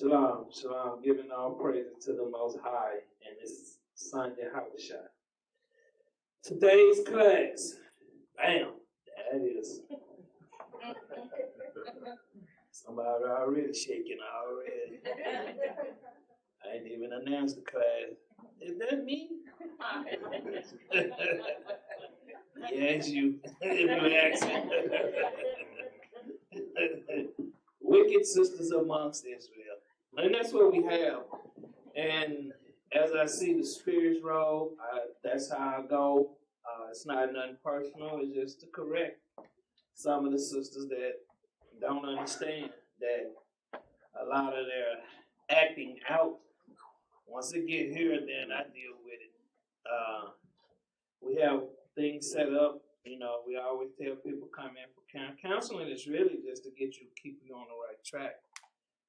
Shalom, shalom, giving all praises to the Most High and His Son Yahushua. Today's class, bam, that is. Somebody already shaking already. I ain't even announced the class. Is that me? Yes, you. If you ask it. Wicked sisters amongst Israel. And that's what we have. And as I see the spirits roll, that's how I go. It's not nothing personal. It's just to correct some of the sisters that don't understand that a lot of their acting out, once it get here, then I deal with it. We have things set up. You know, we always tell people come in for counseling is really just to keep you on the right track.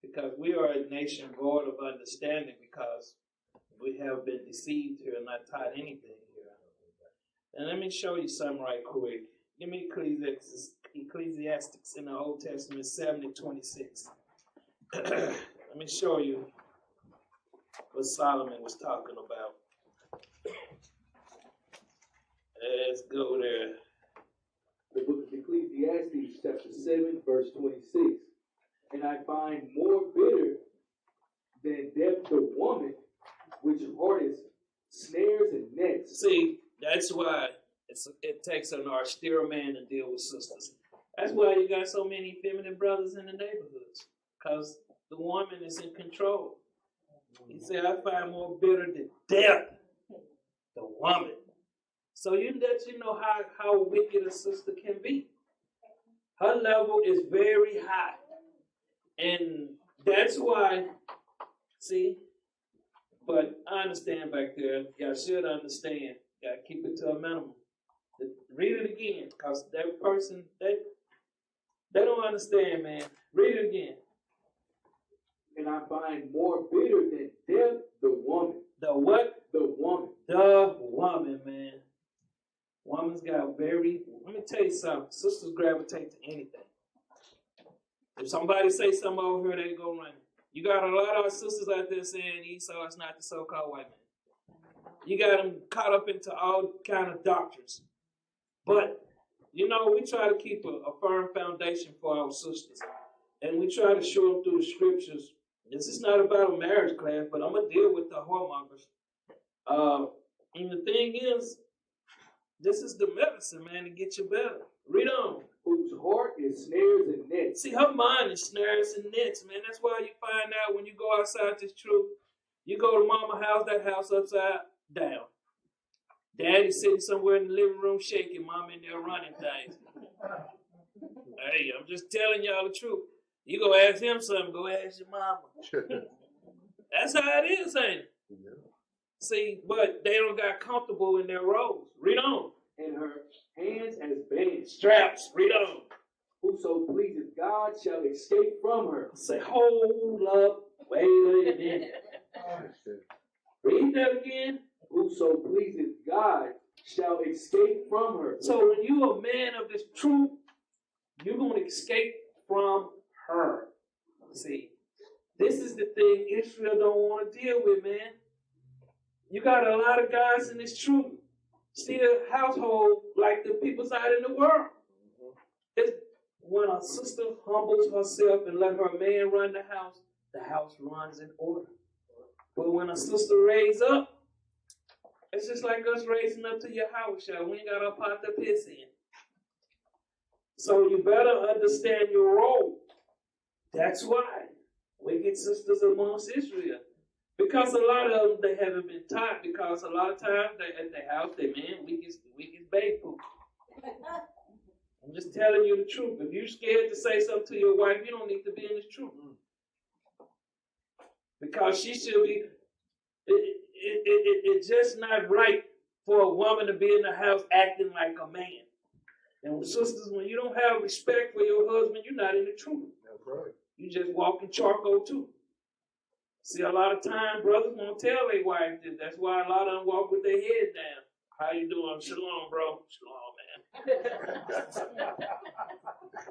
Because we are a nation void of understanding because we have been deceived here and not taught anything here. And let me show you something right quick. Give me Ecclesiastes in the Old Testament 70:26. Let me show you what Solomon was talking about. Let's go there. The book of Ecclesiastes, chapter 7, verse 26. And I find more bitter than death the woman, which hoardeth snares and nets. See, that's why it takes an austere man to deal with sisters. That's why you got so many feminine brothers in the neighborhoods, because the woman is in control. He said, I find more bitter than death the woman. So you know how wicked a sister can be. Her level is very high. And that's why, see, but I understand back there, y'all should understand, gotta keep it to a minimum. Read it again, because that person, they don't understand, man. Read it again. And I find more bitter than death the woman. The what? The woman. The woman, man. Woman's got let me tell you something, sisters gravitate to anything. If somebody say something over here, they go running. You got a lot of our sisters out there saying Esau is not the so-called white man. You got them caught up into all kind of doctrines. But, you know, we try to keep a firm foundation for our sisters. And we try to show them through the scriptures. This is not about a marriage class, but I'm going to deal with the whoremongers. And the thing is, this is the medicine, man, to get you better. Read on. Whose heart is snares and nets. See, her mind is snares and nets, man. That's why you find out when you go outside this truth. You go to mama's house, that house upside down. Daddy sitting somewhere in the living room shaking, mom in there running things. Hey, I'm just telling y'all the truth. You go ask him something, go ask your mama. That's how it is, ain't it? Yeah. See, but they don't got comfortable in their roles. Read on. And her hands as bands. Straps. Read on. Whoso pleases God shall escape from her. Say, hold up, wait a minute. Read that again. Whoso pleases God shall escape from her. So when you a man of this truth, you're going to escape from her. See, this is the thing Israel don't want to deal with, man. You got a lot of guys in this truth. See the household like the people's out in the world. It's when a sister humbles herself and let her man run the house runs in order. But when a sister raise up, it's just like us raising up to your house. We ain't got a pot to piss in. So you better understand your role. That's why wicked sisters amongst Israel. Because a lot of them, they haven't been taught. Because a lot of times, they at the house, they man, weak as baby poop. I'm just telling you the truth. If you're scared to say something to your wife, you don't need to be in this truth. Because she should be, it's just not right for a woman to be in the house acting like a man. And sisters, when you don't have respect for your husband, you're not in the truth. That's right. You just walking charcoal too. See, a lot of time, brothers won't tell their wife this. That's why a lot of them walk with their head down. How you doing? Shalom, bro. Shalom, man.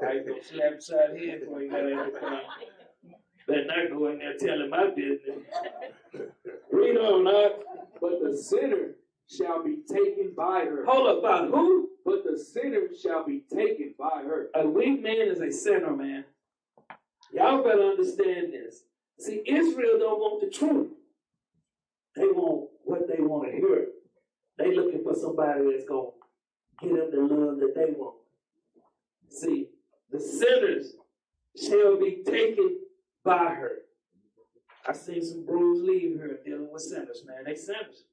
Right, go slap beside the head before you got everything. better not go in there telling my business. Read on, up. But the sinner shall be taken by her. Hold up, about who? But the sinner shall be taken by her. A weak man is a sinner, man. Y'all better understand this. See, Israel don't want the truth. They want what they want to hear. They looking for somebody that's going to get them the love that they want. See, the sinners shall be taken by her. I seen some bros leave here dealing with sinners, man. They sinners.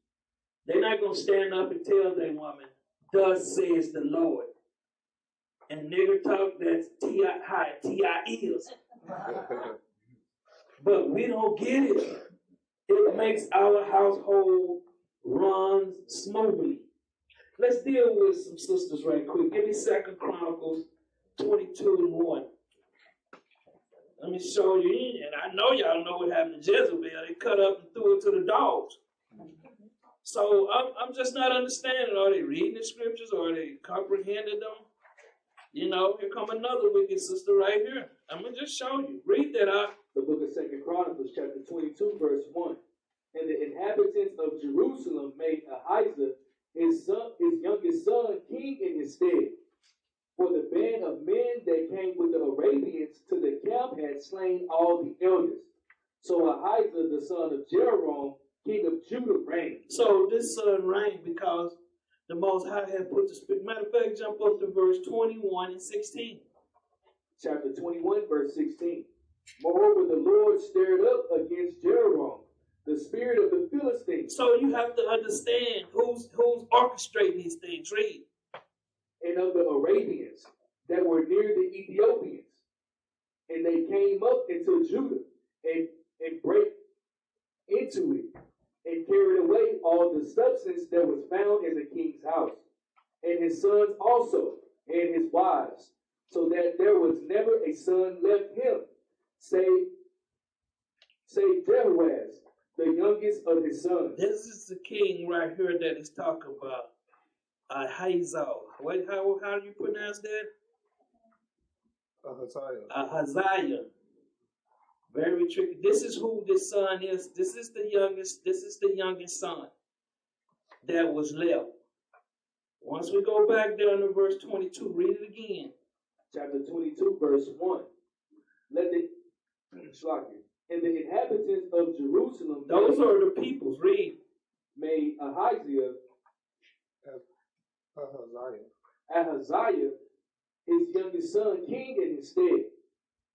They're not going to stand up and tell their woman, thus says the Lord. And nigger talk, that's T.I. is. But we don't get it. It makes our household run smoothly. Let's deal with some sisters right quick. Give me 2 Chronicles 22:1. Let me show you. And I know y'all know what happened to Jezebel. They cut up and threw it to the dogs. So I'm just not understanding. Are they reading the scriptures or are they comprehending them? You know, here come another wicked sister right here. I'm going to just show you. Read that out. The book of 2 Chronicles, chapter 22, verse 1. And the inhabitants of Jerusalem made Ahijah, his youngest son, king in his stead. For the band of men that came with the Arabians to the camp had slain all the elders. So Ahijah, the son of Jeroboam, king of Judah, reigned. So this son reigned because the Most High had put the spirit. Matter of fact, jump up to verse 21 and 16. Chapter 21, verse 16. Moreover, the Lord stirred up against Jeroboam the spirit of the Philistines. So you have to understand who's orchestrating these things. Read. And of the Arabians that were near the Ethiopians. And they came up into Judah and break into it and carried away all the substance that was found in the king's house, and his sons also, and his wives, so that there was never a son left him, save Jehoaz, the youngest of his sons. This is the king right here that he's talking about. Ahijah. Wait, how do you pronounce that? Ahaziah. Very tricky. This is who this son is. This is the youngest son that was left. Once we go back down to verse 22, read it again. Chapter 22, verse 1. And the inhabitants of Jerusalem. Those are the peoples. Read. Made Ahaziah, his youngest son, king in his stead.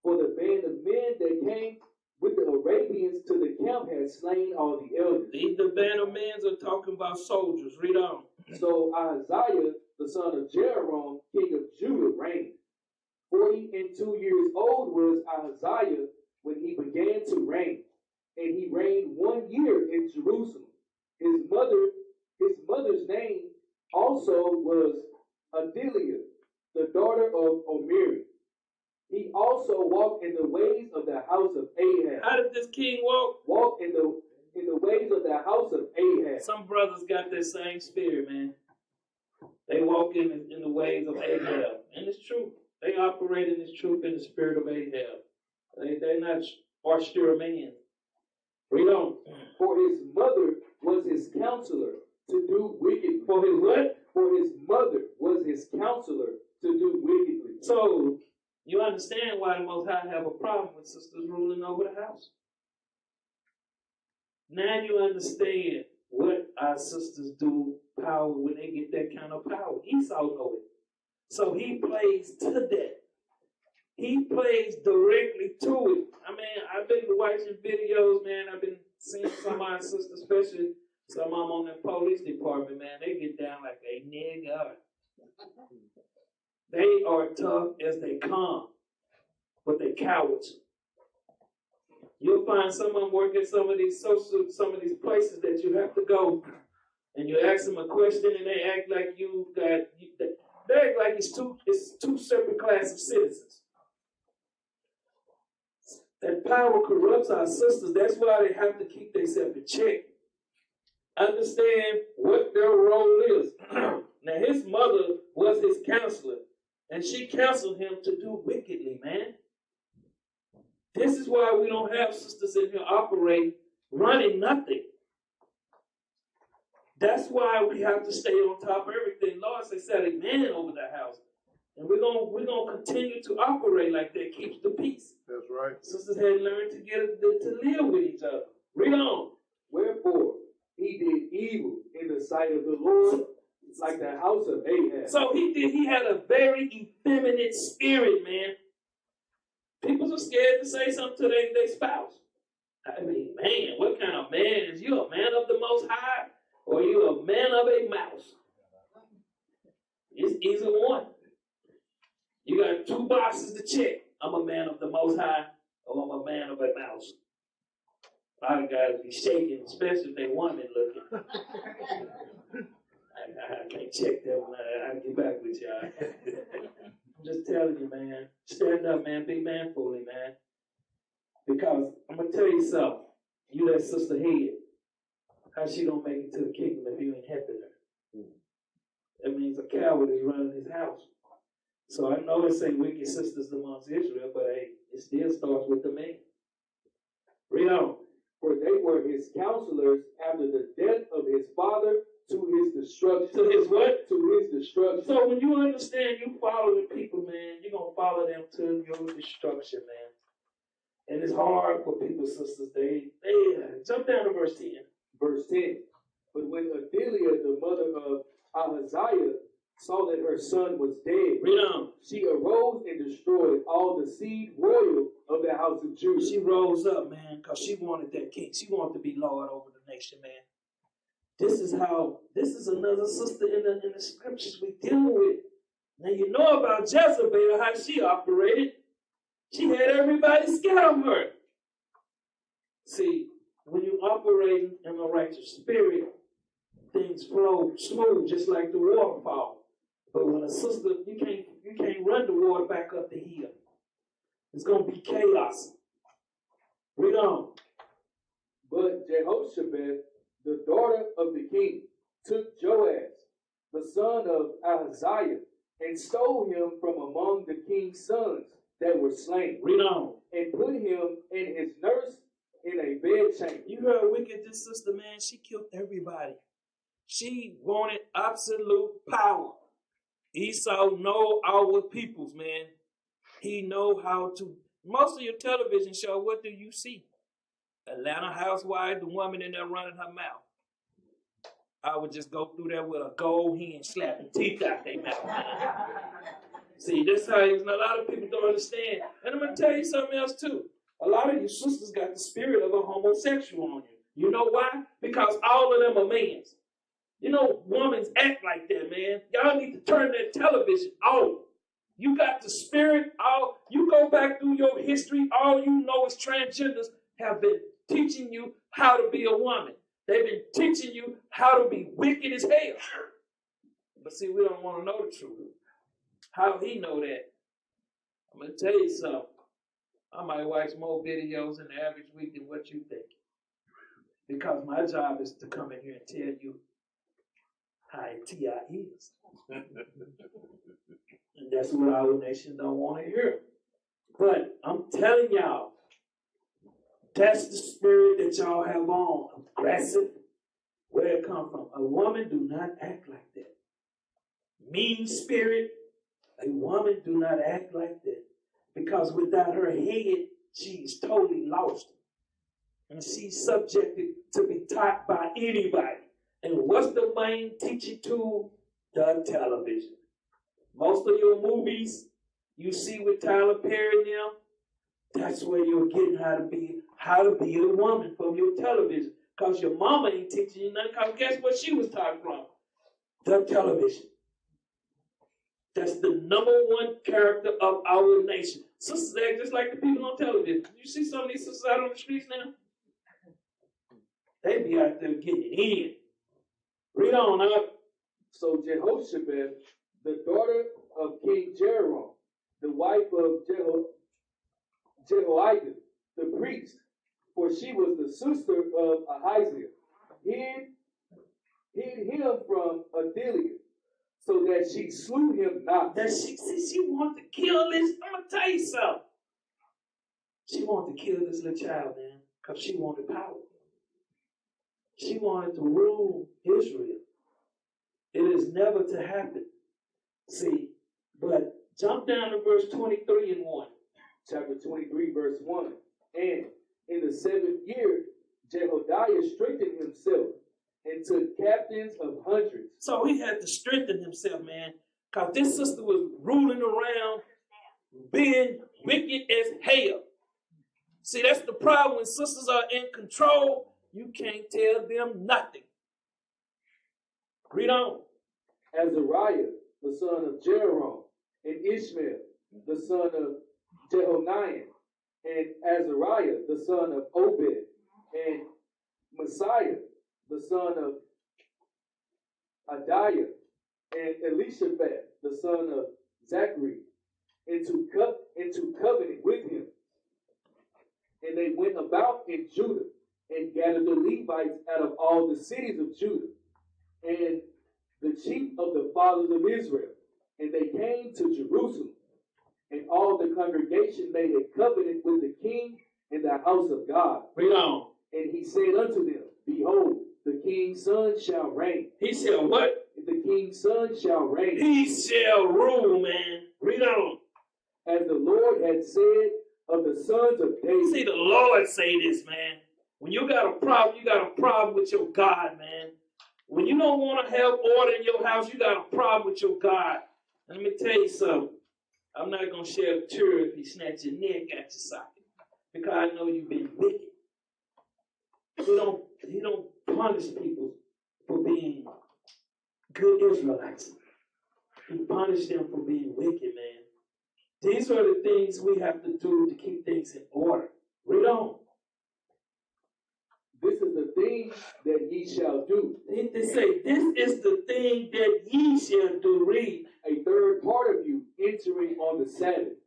For the band of men that came with the Arabians to the camp had slain all the elders. The band of men are talking about soldiers. Read on. So Ahaziah, the son of Jeroboam, king of Judah, reigned. 42 years old was Ahaziah when he began to reign, and he reigned 1 year in Jerusalem. His mother's name also was Athaliah, the daughter of Omri. He also walked in the ways of the house of Ahab. How did this king walk? Walked in the ways of the house of Ahab. Some brothers got that same spirit, man. They walk in the ways of Ahab. And it's true. They operate in this truth in the spirit of Ahab. They're not austere men. Read on. For his mother was his counselor to do wickedly. For his what? For his mother was his counselor to do wickedly. So, you understand why the Most High have a problem with sisters ruling over the house. Now you understand what our sisters do power when they get that kind of power. Esau know it. So he plays to that. He plays directly to it. I mean, I've been watching videos, man. I've been seeing some of my sisters, especially some of them on the police department, man. They get down like a nigga. They are tough as they come, but they cowards. You'll find some of them work at some of these places that you have to go, and you ask them a question, and they act like they act like it's two separate classes of citizens. That power corrupts our sisters. That's why they have to keep themselves in check. Understand what their role is. Now, his mother was his counselor, and she counseled him to do wickedly, man. This is why we don't have sisters in here operating, running nothing. That's why we have to stay on top of everything. Lord said, set a man over the house. And we're gonna continue to operate like that. Keeps the peace. That's right. Sisters had learned to live with each other. Read on. Wherefore he did evil in the sight of the Lord, like the house of Ahab. So he had a very effeminate spirit, man. People are scared to say something to their spouse. I mean, man, what kind of man is you? A man of the Most High, or you a man of a mouse? It's either one. You got two boxes to check. I'm a man of the Most High, or I'm a man of a mouse. A lot of guys be shaking, especially if they woman looking. I can't check that one. I'll get back with y'all. I'm just telling you, man. Stand up, man. Be manfully, man. Because I'm going to tell you something. You that sister head, how she don't make it to the kingdom if you ain't helping her? That means a coward is running his house. So I know it say wicked sisters amongst Israel, but hey, it still starts with the man. Read on. For they were his counselors after the death of his father to his destruction. To his what? To his destruction. So when you understand you follow the people, man, you're going to follow them to your destruction, man. And it's hard for people, sisters. They jump down to verse 10. Verse 10. But when Athaliah, the mother of Ahaziah, saw that her son was dead, Read on. she arose and destroyed all the seed royal of the house of Judah. She rose up, man, because she wanted that king. She wanted to be Lord over the nation, man. This is another sister in the scriptures we deal with. Now you know about Jezebel, how she operated. She had everybody scared of her. See, when you operate in a righteous spirit, things flow smooth, just like the waterfall. But when a sister, you can't run the water back up the hill. It's gonna be chaos. Read on. But Jehoshaphat, the daughter of the king, took Joash, the son of Ahaziah, and stole him from among the king's sons that were slain. Read on. And put him and his nurse in a bedchamber. You heard wicked this sister, man. She killed everybody. She wanted absolute power. Esau know our peoples, man. He know how to. Most of your television show, what do you see? Atlanta housewife, the woman in there running her mouth. I would just go through there with a gold hen slapping teeth out their mouth. See, that's how a lot of people don't understand. And I'm going to tell you something else too. A lot of you sisters got the spirit of a homosexual on you. You know why? Because all of them are men. You know, women act like that, man. Y'all need to turn that television off. You got the spirit. You go back through your history, all you know is transgenders have been teaching you how to be a woman. They've been teaching you how to be wicked as hell. But see, we don't want to know the truth. How he know that? I'm going to tell you something. I might watch more videos in the average week than what you think. Because my job is to come in here and tell you how T.I. is. And that's what our nation don't want to hear. But I'm telling y'all, that's the spirit that y'all have on. Aggressive. Where it come from? A woman do not act like that. Mean spirit. A woman do not act like that. Because without her head, she's totally lost. And she's subjected to be taught by anybody. And what's the main teaching tool? The television. Most of your movies you see with Tyler Perry now, that's where you're getting how to be a woman from your television. Because your mama ain't teaching you nothing. Because guess what she was taught from? The television. That's the number one character of our nation. Sisters act just like the people on television. You see some of these sisters out on the streets now? They be out there getting it in. Read on up. So Jehoshaphat, the daughter of King Jehoram, the wife of Jehoiada, the priest, for she was the sister of Ahaziah, hid him from Athaliah, so that she slew him not. That she wanted to kill this. I'm going to tell you something. She wanted to kill this little child, man, because she wanted power. She wanted to rule Israel. It is never to happen. See, but jump down to verse 23 and 1. Chapter 23, verse 1. And in the 7th year, Jehoiada strengthened himself and took captains of hundreds. So he had to strengthen himself, man, because this sister was ruling around being wicked as hell. See, that's the problem when sisters are in control. You can't tell them nothing. Read on. Azariah, the son of Jeroham, and Ishmael, the son of Jehoniah, and Azariah, the son of Obed, and Messiah, the son of Adiah, and Elishaphat, the son of Zachary, into covenant with him. And they went about in Judah and gathered the Levites out of all the cities of Judah and the chief of the fathers of Israel. And they came to Jerusalem. And all the congregation made a covenant with the king in the house of God. Read on. And he said unto them, Behold, the king's son shall reign. He said what? The king's son shall reign. He shall rule, man. Read on. As the Lord had said of the sons of David. See, the Lord say this, man. When you got a problem, you got a problem with your God, man. When you don't want to have order in your house, you got a problem with your God. Let me tell you something. I'm not going to shed a tear if he snatch your neck at your socket. Because I know you've been wicked. He don't punish people for being good Israelites. He punished them for being wicked, man. These are the things we have to do to keep things in order. Read on. This is the thing that ye shall do. They say, this is the thing that ye shall do. Read. A third part of you entering on the Sabbath,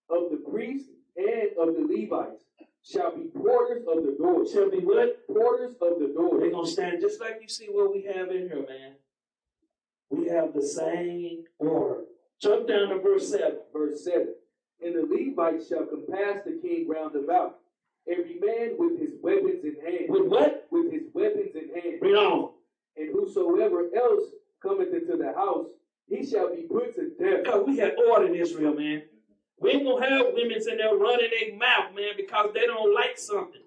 of the priests and of the Levites, shall be porters of the doors. Shall be what? Porters of the doors. They're going to stand just like you see what we have in here, man. We have the same order. Jump down to verse 7. Verse 7. And the Levites shall compass the king round about, every man with his weapons in hand. With what? With his weapons in hand. Read on. And whosoever else cometh into the house, he shall be put to death. Because we had order in Israel, man. We ain't going to have women in there running their mouth, man, because they don't like something.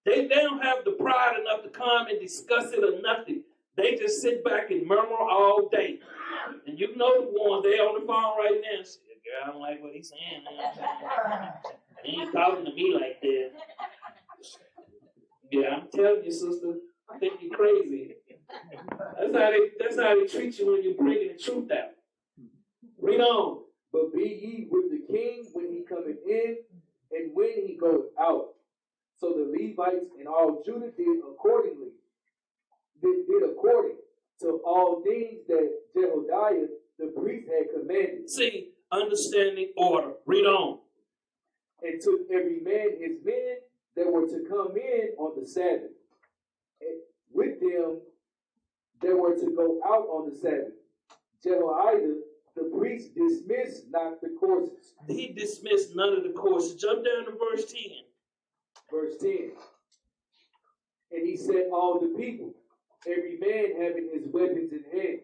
They don't have the pride enough to come and discuss it or nothing. They just sit back and murmur all day. And you know the ones, they on the phone right now. Say, girl, I don't like what he's saying, man. He ain't talking to me like that. Yeah, I'm telling you, sister, I think you're crazy. That's how they treat you when you're bringing the truth out. Read on. But be ye with the king when he cometh in, and when he goeth out. So the Levites and all Judah did according to all things that Jehoiada the priest had commanded. See, understanding order. Read on. And took every man his men that were to come in on the Sabbath, and with them that were to go out on the Sabbath. Jehoiada the priest dismissed not the courses. He dismissed none of the courses. Jump down to verse 10. Verse 10. And he set all the people, every man having his weapons in hand,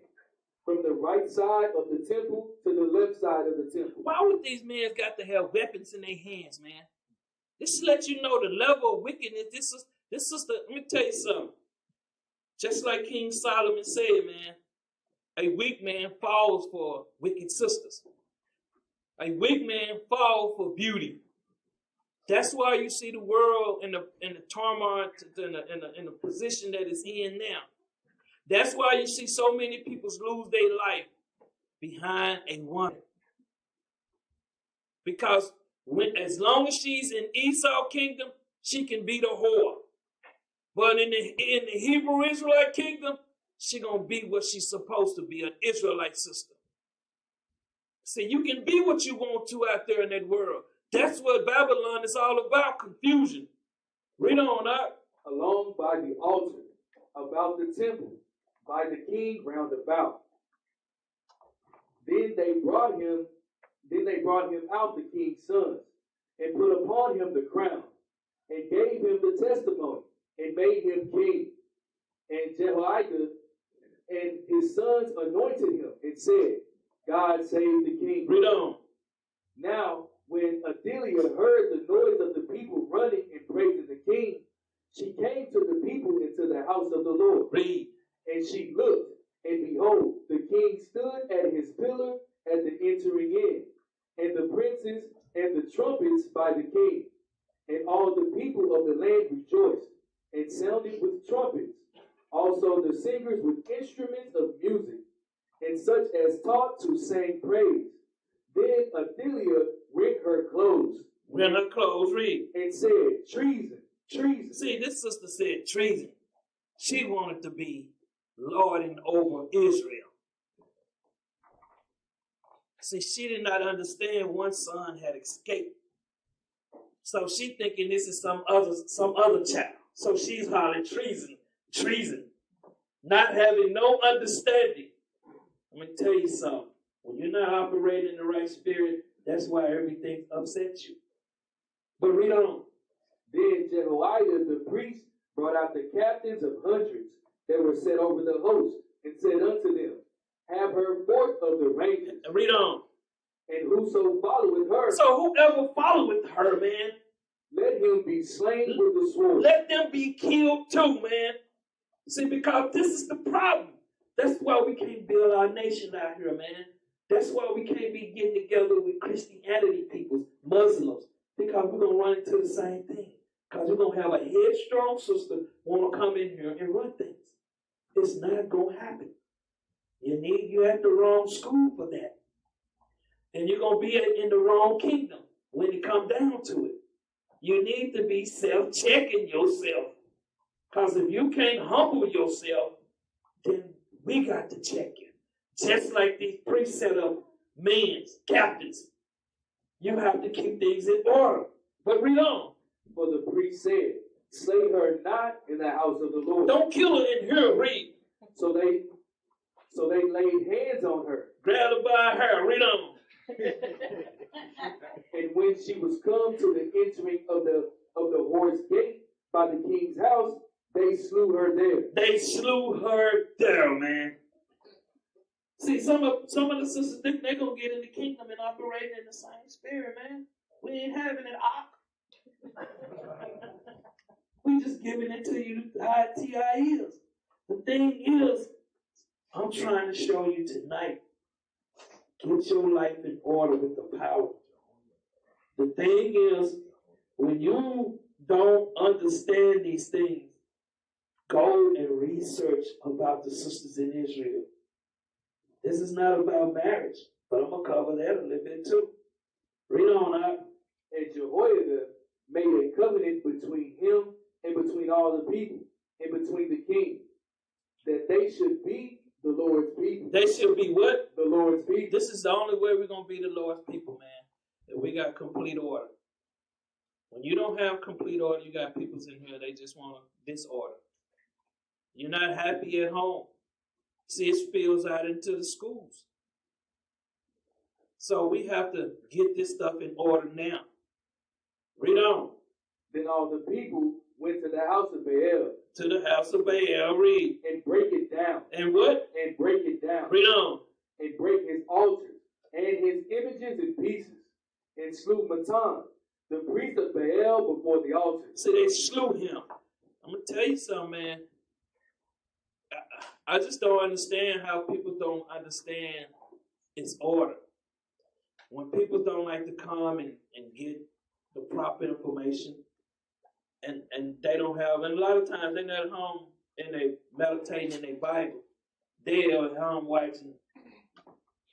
from the right side of the temple to the left side of the temple. Why would these men got to have weapons in their hands, man? This to let you know the level of wickedness. This is the. Let me tell you something. Just like King Solomon said, man, a weak man falls for wicked sisters. A weak man falls for beauty. That's why you see the world in the turmoil, in the position that it's in now. That's why you see so many people lose their life behind a woman. Because as long as she's in Esau kingdom, she can be the whore. But in the Hebrew Israelite kingdom, she gonna be what she's supposed to be, an Israelite sister. See, you can be what you want to out there in that world. That's what Babylon is all about, confusion. Read on up. Along by the altar, about the temple, by the king round about. Then they brought him out, the king's sons, and put upon him the crown, and gave him the testimony, and made him king. And Jehoiada and his sons anointed him, and said, God save the king. Read on. Now, when Athaliah heard the noise of the people running and praising the king, she came to the people into the house of the Lord. Read. And she looked, and behold, the king stood at his pillar at the entering in, and the princes and the trumpets by the king. And all the people of the land rejoiced, and sounded with trumpets. Also the singers with instruments of music, and such as taught to sing praise. Then Athaliah rent her clothes. Rent her clothes, read. And said, treason, treason. See, this sister said treason. She wanted to be lording over Israel. See, she did not understand one son had escaped. So she thinking this is some other child. So she's hollering treason, treason. Not having no understanding. I'm going to tell you something. When you're not operating in the right spirit, that's why everything upsets you. But read on. Then Jehoiada the priest brought out the captains of hundreds that were set over the host, and said unto them, have her forth of the ranges. Read on. And whoso followeth her, so whoever followeth her, man, let him be slain with the sword. Let them be killed too, man. See, because this is the problem. That's why we can't build our nation out here, man. That's why we can't be getting together with Christianity people, Muslims, because we're going to run into the same thing. Because we're going to have a headstrong sister want to come in here and run things. It's not going to happen. You at the wrong school for that. And you're going to be in the wrong kingdom when it comes down to it. You need to be self-checking yourself. Because if you can't humble yourself, then we got to check you. Just like these priests set up men, captains. You have to keep things in order. But read on. For the priest said, slay her not in the house of the Lord. Don't kill her in here, read. So they laid hands on her. Grab her by her, read on. And when she was come to the entering of the horse gate by the king's house, they slew her there. They slew her there, man. See, some of the sisters think they're going to get in the kingdom and operate in the same spirit, man. We ain't having it, we just giving it to you how T.I. is. The thing is, I'm trying to show you tonight, get your life in order with the power. The thing is, when you don't understand these things, go and research about the sisters in Israel. This is not about marriage, but I'm going to cover that a little bit too. Read on up. And Jehoiada made a covenant between him and between all the people, and between the king, that they should be the Lord's people. They should be what? The Lord's people. This is the only way we're going to be the Lord's people, man. That we got complete order. When you don't have complete order, you got people in here, they just want disorder. You're not happy at home. See, it spills out into the schools. So we have to get this stuff in order now. Read on. Then all the people went to the house of Baal. To the house of Baal, read. And break it down. And what? And break it down. Read on. And break his altars and his images in pieces. And slew Matan, the priest of Baal, before the altar. See, they slew him. I'm going to tell you something, man. I just don't understand how people don't understand its order. When people don't like to come and get the proper information, and they don't have, and a lot of times they're not at home and they meditating in their Bible. They are at home watching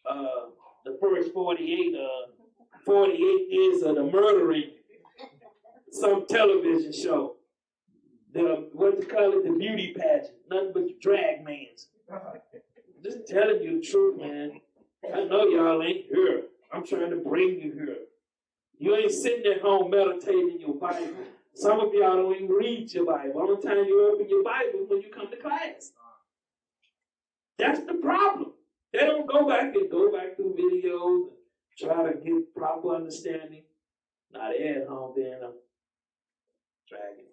the first 48 years of the murdering, some television show. What they call it, the beauty pageant, nothing but drag mans. Just telling you the truth, man. I know y'all ain't here. I'm trying to bring you here. You ain't sitting at home meditating your Bible. Some of y'all don't even read your Bible. Only time you open your Bible is when you come to class. That's the problem. They don't go back through videos and try to get proper understanding. Now they at home being a dragon.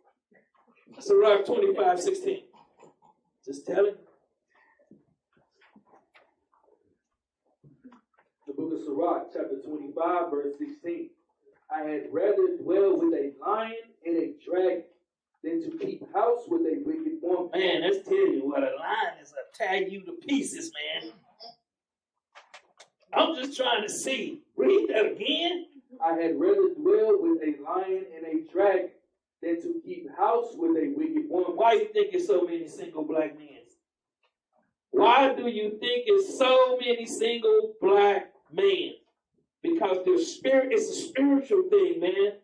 Sirach 25:16. Just tell him. The book of Sirach, chapter 25, verse 16. I had rather dwell with a lion and a dragon than to keep house with a wicked woman. Man, let's tell you what, a lion is a tear you to pieces, man. I'm just trying to see. Read that again. I had rather dwell with a lion and a dragon than to keep house with a wicked woman. Why do you think there's so many single black men? Why do you think there's so many single black men? Because their spirit is a spiritual thing, man.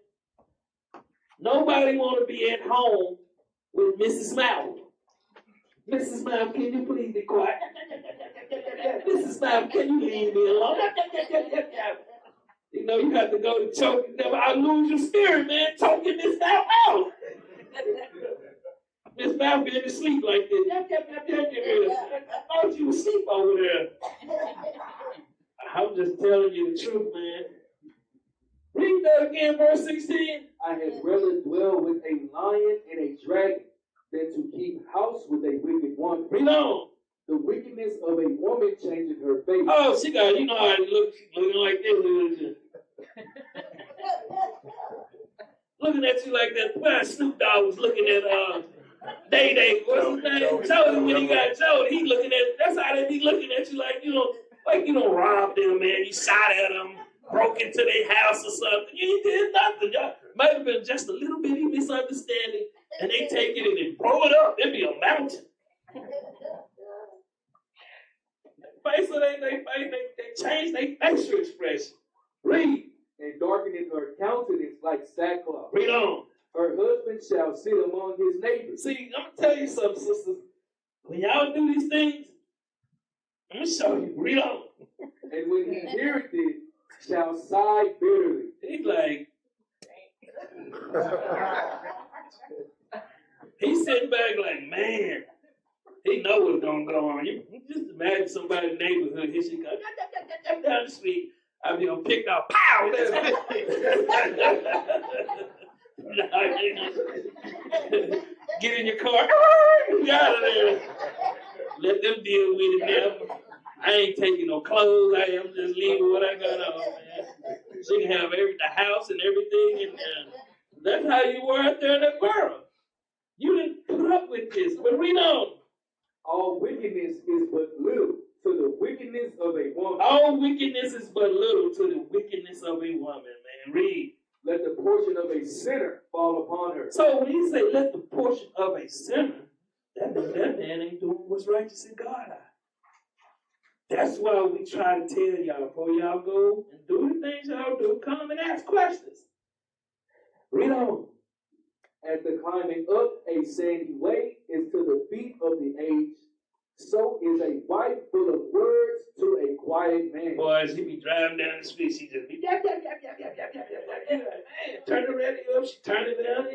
Nobody want to be at home with Mrs. Mouth. Mrs. Mouth, can you please be quiet? Mrs. Mouth, can you leave me alone? You know, you have to go to choke. I lose your spirit, man. Choking Miss Mouth out. Miss Mouth being asleep like this. I thought you was asleep over there. I'm just telling you the truth, man. Read that again, verse 16. I had rather dwell with a lion and a dragon than to keep house with a wicked woman. Read on. The wickedness of a woman changes her face. Oh, she got, you know how it looks, looking like this. Looking at you like that. Why Snoop Dogg was looking at Day Day, what's his name? Jody, when he got Jody, he looking at, that's how they be looking at you like, you don't rob them, man. You shot at them, broke into their house or something. You ain't did nothing. Y'all might have been just a little bitty misunderstanding, and they take it and they blow it up. It'd be a mountain. So they change their facial expression. Read. And darkening her countenance like sackcloth. Read on. Her husband shall sit among his neighbors. See, I'm going to tell you something, sisters. When y'all do these things, I'm going to show you. Read on. And when he heareth it, shall sigh bitterly. He's like, he's sitting back like, man, he know what's going to go on. You just imagine somebody in the neighborhood, here she goes, down the street. I'll be on picked up, pow! Get in your car, get out of there. Let them deal with it now. I ain't taking no clothes. I'm just leaving what I got on, man. She can have the house and everything, and that's how you were out there in that world. You didn't put up with this, but read on. All wickedness is but little to the wickedness of a woman. All wickedness is but little to the wickedness of a woman, man. Read. Let the portion of a sinner fall upon her. So when you say let the portion of a sinner, that man ain't doing what's righteous in God's eye. That's why we try to tell y'all before y'all go and do the things y'all do, come and ask questions. Read on. As the climbing up a sandy way is to the feet of the aged, so is a wife full of words to a quiet man. Boy, she be driving down the street, she just be yap, yap, yap, yap, yap, yap, yap, yap, yap. Man, turn the radio up, she turn it down.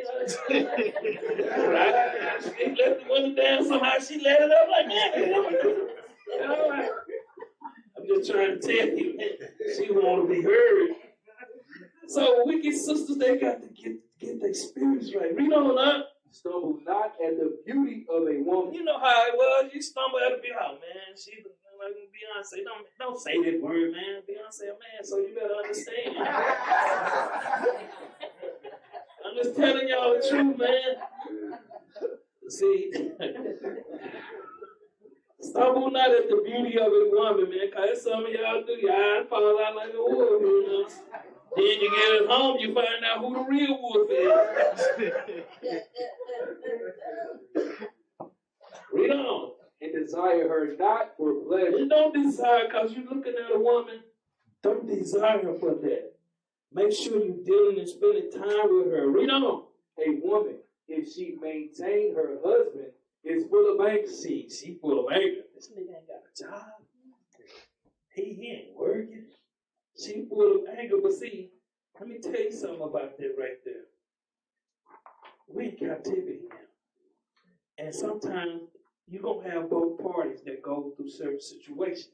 Right down the street, let the window down, somehow she let it up like, man, all right. I'm just trying to tell you, she want to be heard. So wicked sisters, they got to get their spirits right. Read on up. Stumble not at the beauty of a woman. You know how it was. You stumble at a beauty. Oh, man, she's like Beyonce. Don't say that word, man. Beyonce a man, so you better understand. I'm just telling y'all the truth, man. See, stumble not at the beauty of a woman, man, because some of y'all do. Y'all fall out like a wolf, you know. Then you get at home, you find out who the real wolf is. Read on. And desire her not for pleasure. You don't desire because you're looking at a woman. Don't desire her for that. Make sure you're dealing and spending time with her. Read on. A woman, if she maintain her husband, is full of anger. See, she full of anger. This nigga ain't got a job. He ain't working. She full of anger. But see, let me tell you something about that right there. We in captivity now. And sometimes you're going to have both parties that go through certain situations.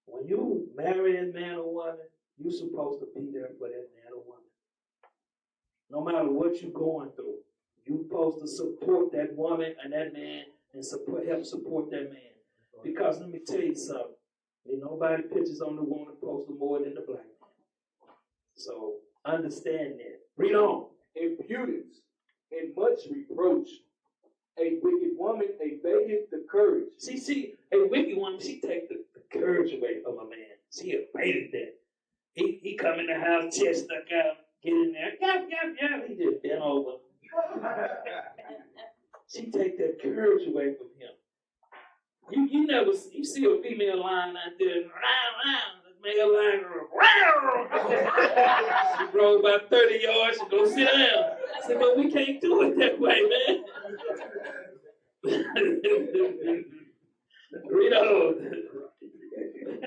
When you marry a man or woman, you're supposed to be there for that man or woman. No matter what you're going through, you're supposed to support that woman and that man and help support that man. Because let me tell you something. Ain't nobody pitches on the woman poster more than the black man. So understand that. Read on. Impudence and much reproach. A wicked woman evadeth the courage. See, a wicked woman, she take the courage away from a man. She evaded that. He come in the house, chest stuck out, get in there, yap. He just bent over. She take that courage away from him. You see a female lion out there, the male lion, she roll about 30 yards, she go sit down. I said, but we can't do it that way, man. Read on.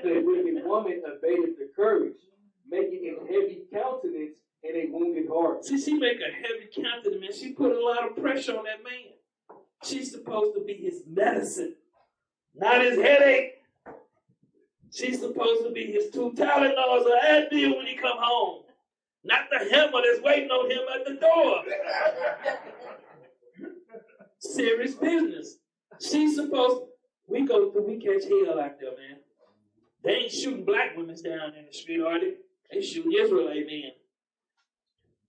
The wicked woman evadeth the courage, making a heavy countenance and a wounded heart. See, she make a heavy countenance, man. She put a lot of pressure on that man. She's supposed to be his medicine, not his headache. She's supposed to be his 2 Tylenols or Advil when he come home, not the hammer that's waiting on him at the door. Serious business. She's supposed. We catch hell out there, man. They ain't shooting black women down in the street, are they? They shooting Israelite men.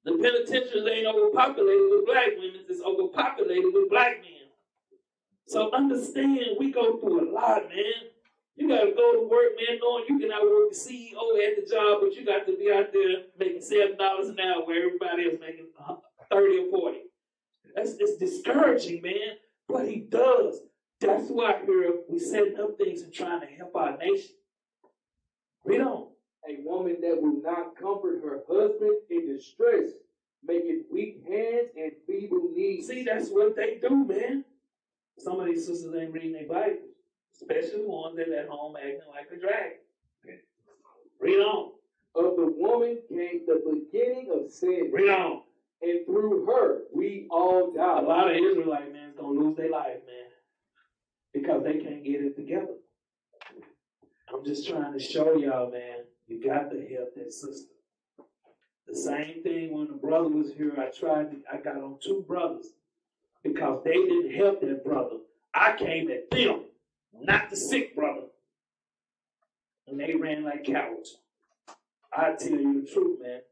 The penitentiaries ain't overpopulated with black women. It's overpopulated with black men. So understand, we go through a lot, man. You got to go to work, man, knowing you can outwork the CEO at the job, but you got to be out there making $7 an hour where everybody else making 30 or 40. It's discouraging, man. But he does. That's why here we setting up things and trying to help our nation. Read on. A woman that will not comfort her husband in distress, making weak hands and feeble knees. See, that's what they do, man. Some of these sisters ain't reading their Bibles, especially the ones that at home acting like a dragon. Read on. Of the woman came the beginning of sin. Read on. And through her, we all die. A lot of Israelite men gonna lose their life, man, because they can't get it together. I'm just trying to show y'all, man, you got to help that sister. The same thing when the brother was here, I got on 2 brothers because they didn't help that brother. I came at them, not the sick brother. And they ran like cowards. I tell you the truth, man.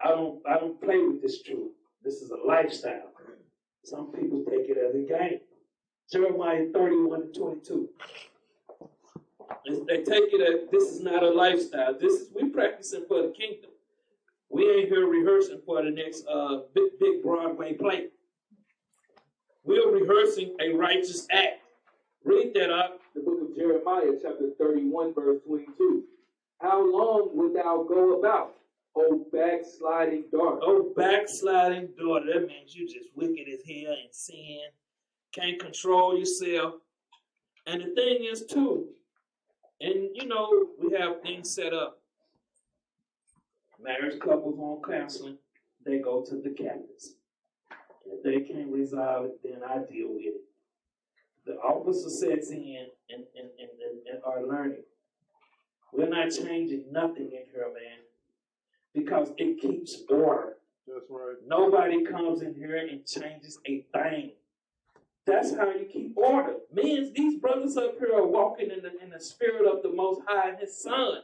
I don't play with this truth. This is a lifestyle. Some people take it as a game. Jeremiah 31:22. They take it as this is not a lifestyle. We practicing for the kingdom. We ain't here rehearsing for the next big Broadway play. We're rehearsing a righteous act. Read that up. The book of Jeremiah, chapter 31, verse 22. How long wilt thou go about, O backsliding daughter? Oh, backsliding daughter. That means you just wicked as hell and sin. Can't control yourself. And the thing is, too, and we have things set up. Marriage couples on counseling, they go to the captains. If they can't resolve it, then I deal with it. The officer sets in and are learning. We're not changing nothing in here, man, because it keeps order. That's right. Nobody comes in here and changes a thing. That's how you keep order. Men, these brothers up here are walking in the spirit of the Most High and His Son.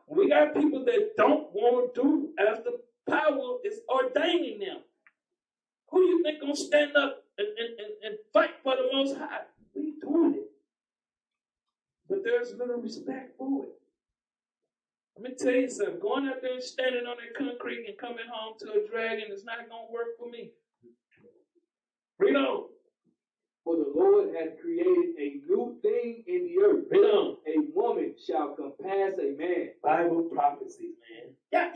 We got people that don't want to do as the power is ordaining them. Who you think gonna stand up and fight for the Most High? We doing it. But there's little respect for it. Let me tell you something. Going out there and standing on that concrete and coming home to a dragon is not going to work for me. Read on. For the Lord hath created a new thing in the earth. Read on. A woman shall compass a man. Bible prophecies, man. Yep.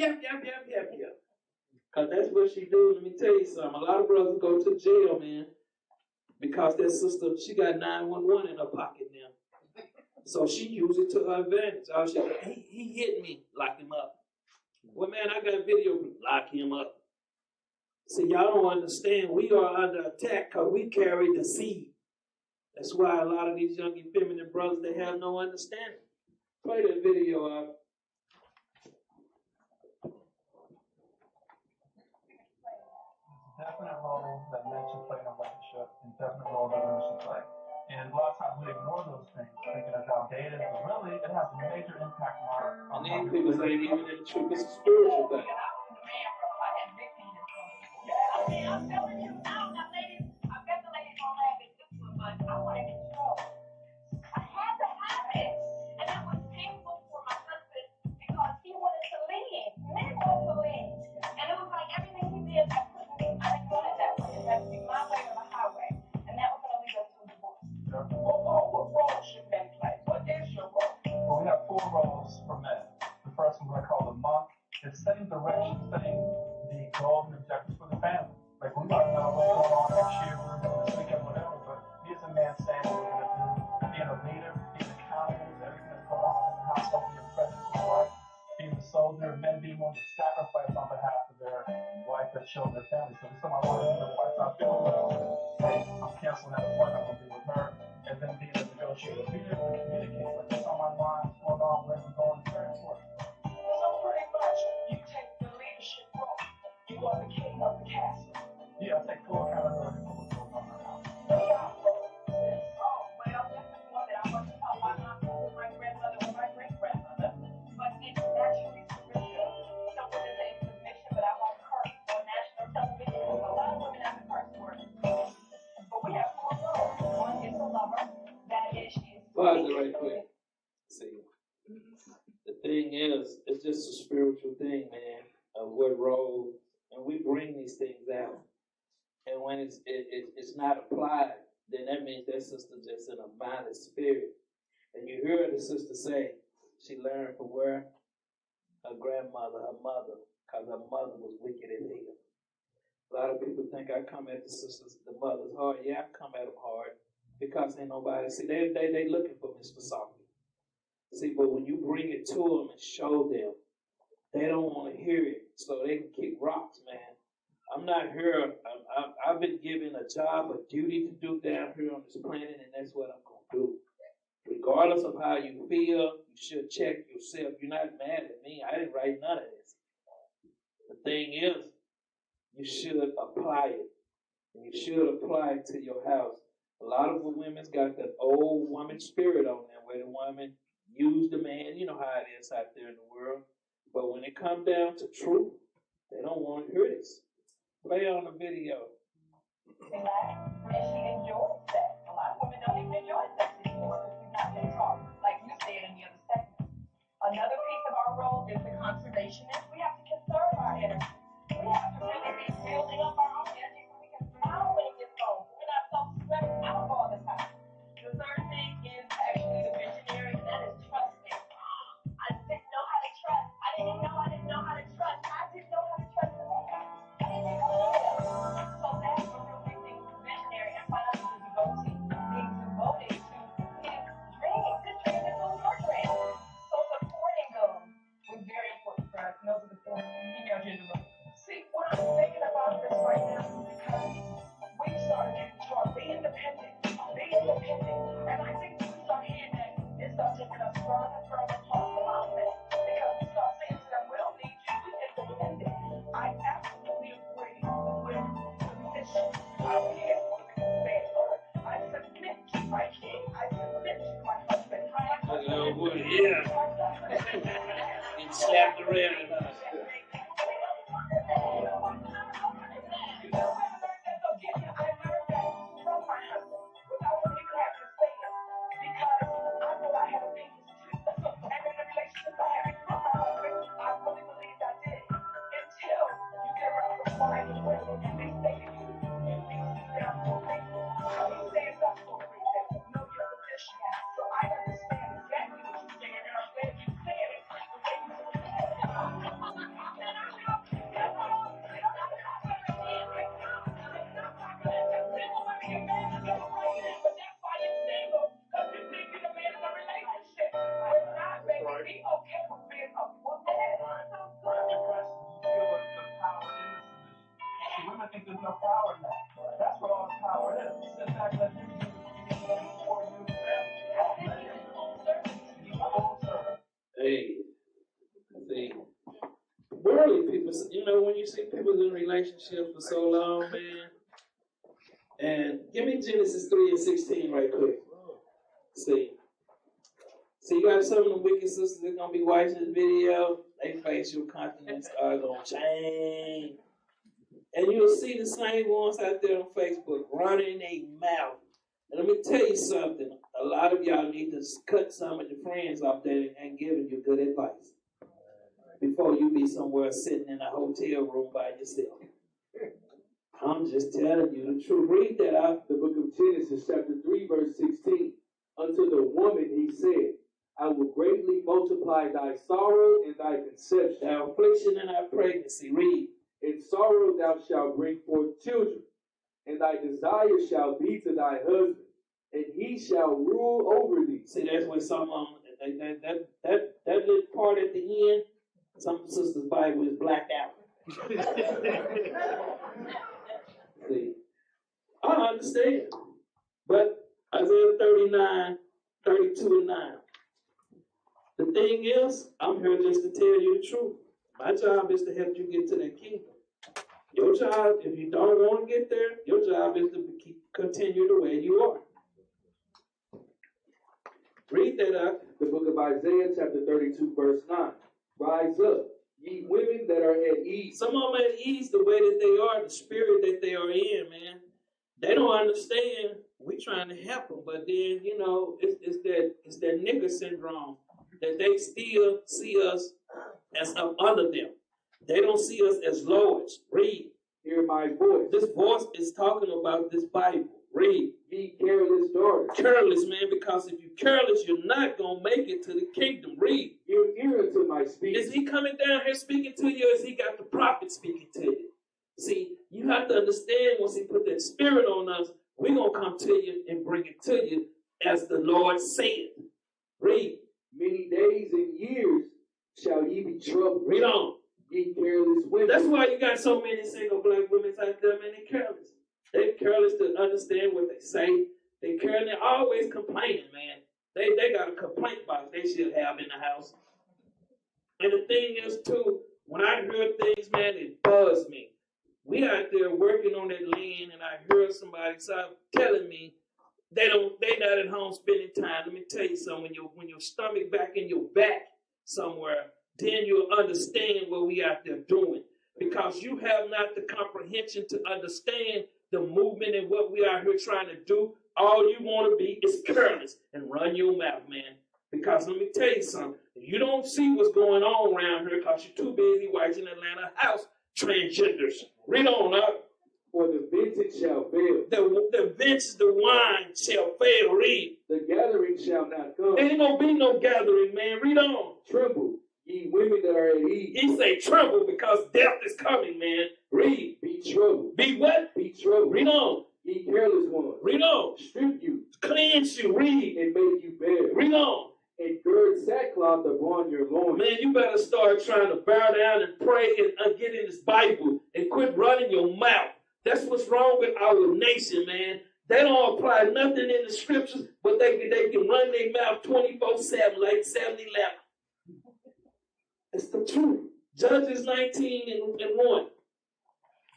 Because that's what she do. Let me tell you something. A lot of brothers go to jail, man, because their sister, she got 911 in her pocket now. So she used it to her advantage. He hit me, lock him up. Well, man, I got video, lock him up. See, y'all don't understand. We are under attack because we carry the seed. That's why a lot of these young effeminate brothers, they have no understanding. Play that video out. definite role that men should play in a relationship and definite role that women should play. And a lot of times we ignore those things, thinking it's outdated, but really it has a major impact on our. And these people say even in the truth, it's a spiritual thing. I'm telling you now, that lady, I bet the lady don't have it this one, but I want to control. I had to have it. And it was painful for my husband because he wanted to leave. Men want to leave. And it was like everything he did, I didn't want it that way. It had to be my way or the highway. And that was going to lead us to a divorce. What role should men play? What is your role? Well, we have 4 roles for men. The first one I call the monk. It's setting direction, setting the goals and objectives for the family. Like, we might know what's going on next year, we're doing this weekend, whatever, but here's a man saying what we're going to do. Being a leader, being accountable to everything that's going on in the household, being present in his life, being a soldier, men being willing to sacrifice on behalf of their wife, their children, their family. So if someone wants to be with wife, I'm feeling well, hey, I'm canceling that appointment, I'm going to be with her. And then being a negotiator, being able to communicate, like, what's on my mind, what's going on, where we're going, it's very important. So pretty much, you take the leadership role. You are the king of the castle. Yeah, I take full accountability for what's going on in our house. Oh, well, this is one that I want to talk about, not with my grandmother or my great-grandmother, but it's actually submission. So it is a submission, but I won't curse on national television because a lot of women have to curse word. But we have 4 roles. One is the lover. That is, she's. Pause it right quick. See, the thing is, it's just a spiritual thing, man, of what role, and we bring these things out. And when it's not applied, then that means that sister just in a minded spirit. And you hear the sister say she learned from where? Her grandmother, her mother, because her mother was wicked as hell. A lot of people think I come at the sisters, the mothers hard. Yeah, I come at them hard because ain't nobody. See, they looking for Mr. Softly. See, but when you bring it to them and show them, they don't want to hear it, so they can kick rocks, man. I'm not here. I've been given a job, a duty to do down here on this planet, and that's what I'm going to do. Regardless of how you feel, you should check yourself. You're not mad at me. I didn't write none of this. The thing is, you should apply it. And you should apply it to your house. A lot of women's got that old woman spirit on them, where the woman use the man. You know how it is out there in the world. But when it comes down to truth, they don't want to hear this. Play on the video. And she enjoys sex. A lot of women don't even enjoy sex anymore because we've not been taught, like you said in the other segment. Another piece of our role is the conservationist. We have to conserve our energy. We have to really be building up our own energy so we can smile when it gets cold. We're not so stressed out all the time. The third thing is actually the visionary, and that is trusting. I didn't know how to trust. I didn't know how to trust. I didn't know how to trust the man. I didn't even know him. So that's a real big thing. Visionary, and finally the devotee, being devoted to his dreams. His dreams include your dreams. So supporting those was very important for us. And those are the 4 female gender roles. See, what I'm thinking about this right now is because we started to talk, be independent. And I think we start hearing that, it starts taking us further apart from our men. Because we start saying to them, we don't need you, we independent. I absolutely agree with submission. I don't care what you say, Lord. I submit to my king. I submit to my husband. Yeah. Get slapped around and Women think there's no power in that. That's what all the power is. Sit back, let him do what you for you. Let him full service. Hey, see, worldly people, you know, when you see people in relationships for so long, man. And give me Genesis 3:16 right quick. See, you got some of the wicked sisters that gonna be watching this video. They facial countenance are gonna change, and you'll see the same ones out there on Facebook running their mouth. And let me tell you something. A lot of y'all need to cut some of your friends off there and giving you good advice before you be somewhere sitting in a hotel room by yourself. I'm just telling you the truth. Read that out. The book of Genesis, chapter 3, verse 16. Unto the woman he said, I will greatly multiply thy sorrow and thy conception. Thy affliction and thy pregnancy. Read. In sorrow thou shalt bring forth children, and thy desire shall be to thy husband, and he shall rule over thee. See, that's what some that little part at the end, some sisters' Bible is blacked out. See, I understand. But Isaiah 39:32-9. The thing is, I'm here just to tell you the truth. My job is to help you get to that kingdom. Your job, if you don't want to get there, your job is to continue the way you are. Read that up. The book of Isaiah, chapter 32, verse 9. Rise up, ye women that are at ease. Some of them at ease the way that they are, the spirit that they are in, man. They don't understand. We trying to help them, but then, you know, it's that nigger syndrome that they still see us as up under them. They don't see us as lords. Read. Hear my voice. This voice is talking about this Bible. Read. Ye careless daughters. Careless, man, because if you're careless, you're not going to make it to the kingdom. Read. Give ear unto my speech. Is he coming down here speaking to you, or is he got the prophet speaking to you? See, you have to understand, once he put that spirit on us, we're going to come to you and bring it to you as the Lord said. Read. Many days and years shall ye be troubled. Read on. Ye careless women. That's why you got so many single black women out there, man. They're careless. They're careless to understand what they say. They're careless. They're always complaining, man. They got a complaint box they should have in the house. And the thing is, too, when I hear things, man, it bugs me. We out there working on that land, and I heard somebody telling me they not at home spending time. Let me tell you something. When your stomach back in your back somewhere, then you'll understand what we out there doing. Because you have not the comprehension to understand the movement and what we are here trying to do. All you want to be is careless and run your mouth, man. Because let me tell you something. You don't see what's going on around here because you're too busy watching Atlanta House transgenders. Read on up. For the vintage shall fail. The vintage, the wine shall fail. Read. The gathering shall not come. There ain't gonna be no gathering, man. Read on. Tremble, ye women that are at ease. He say tremble because death is coming, man. Read. Be troubled. Be what? Be troubled. Read on. Ye careless ones. Read on. Strip you. Cleanse you. Read. And make you bare. Read on. And gird sackcloth upon your loins. Man, you better start trying to bow down and pray and get in this Bible and quit running your mouth. That's what's wrong with our nation, man. They don't apply nothing in the scriptures, but they can run their mouth 24/7 like 7-Eleven. It's the truth. Judges 19:1.